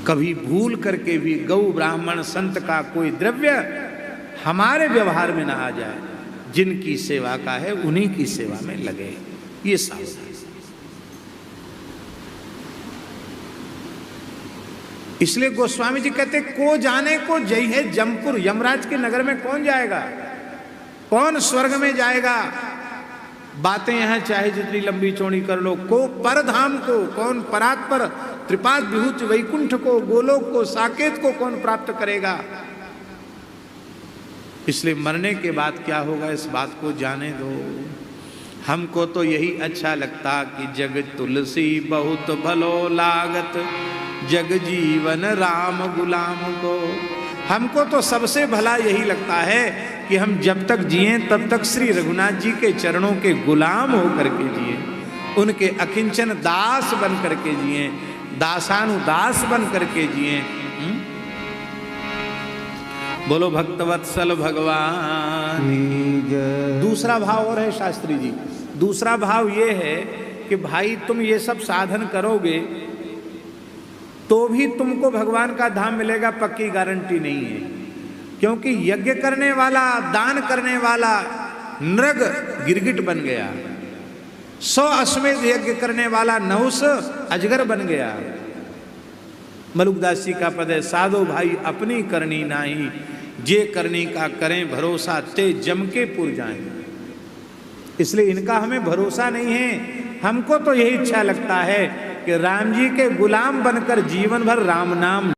कभी भूल करके भी गौ, ब्राह्मण, संत का कोई द्रव्य हमारे व्यवहार में ना आ जाए। जिनकी सेवा का है उन्हीं की सेवा में लगे, ये सावधान। इसलिए गोस्वामी जी कहते, को जाने को जय है जमपुर। यमराज के नगर में कौन जाएगा? कौन स्वर्ग में जाएगा? बातें यहां चाहे जितनी लंबी चौड़ी कर लो, को परधाम को, कौन परात पर त्रिपाद विभूत वैकुंठ को, गोलोक को, साकेत को कौन प्राप्त करेगा? इसलिए मरने के बाद क्या होगा, इस बात को जाने दो। हमको तो यही अच्छा लगता कि जग तुलसी बहुत भलो लागत, जग जीवन राम गुलाम को। हमको तो सबसे भला यही लगता है कि हम जब तक जिए तब तक श्री रघुनाथ जी के चरणों के गुलाम होकर के जिए, उनके अकिंचन दास बन करके जिए, दासानुदास बन करके जिए। बोलो भक्तवत्सल भगवान। दूसरा भाव और है शास्त्री जी, दूसरा भाव ये है कि भाई तुम ये सब साधन करोगे तो भी तुमको भगवान का धाम मिलेगा, पक्की गारंटी नहीं है। क्योंकि यज्ञ करने वाला, दान करने वाला नृग गिरगिट बन गया, 100 अश्वमेध यज्ञ करने वाला नहुस अजगर बन गया। मलुकदास जी का पद है, साधो भाई अपनी करनी नाही, जे करनी का करें भरोसा, ते जम के पुर जाएं। इसलिए इनका हमें भरोसा नहीं है। हमको तो यही इच्छा लगता है कि राम जी के गुलाम बनकर जीवन भर राम नाम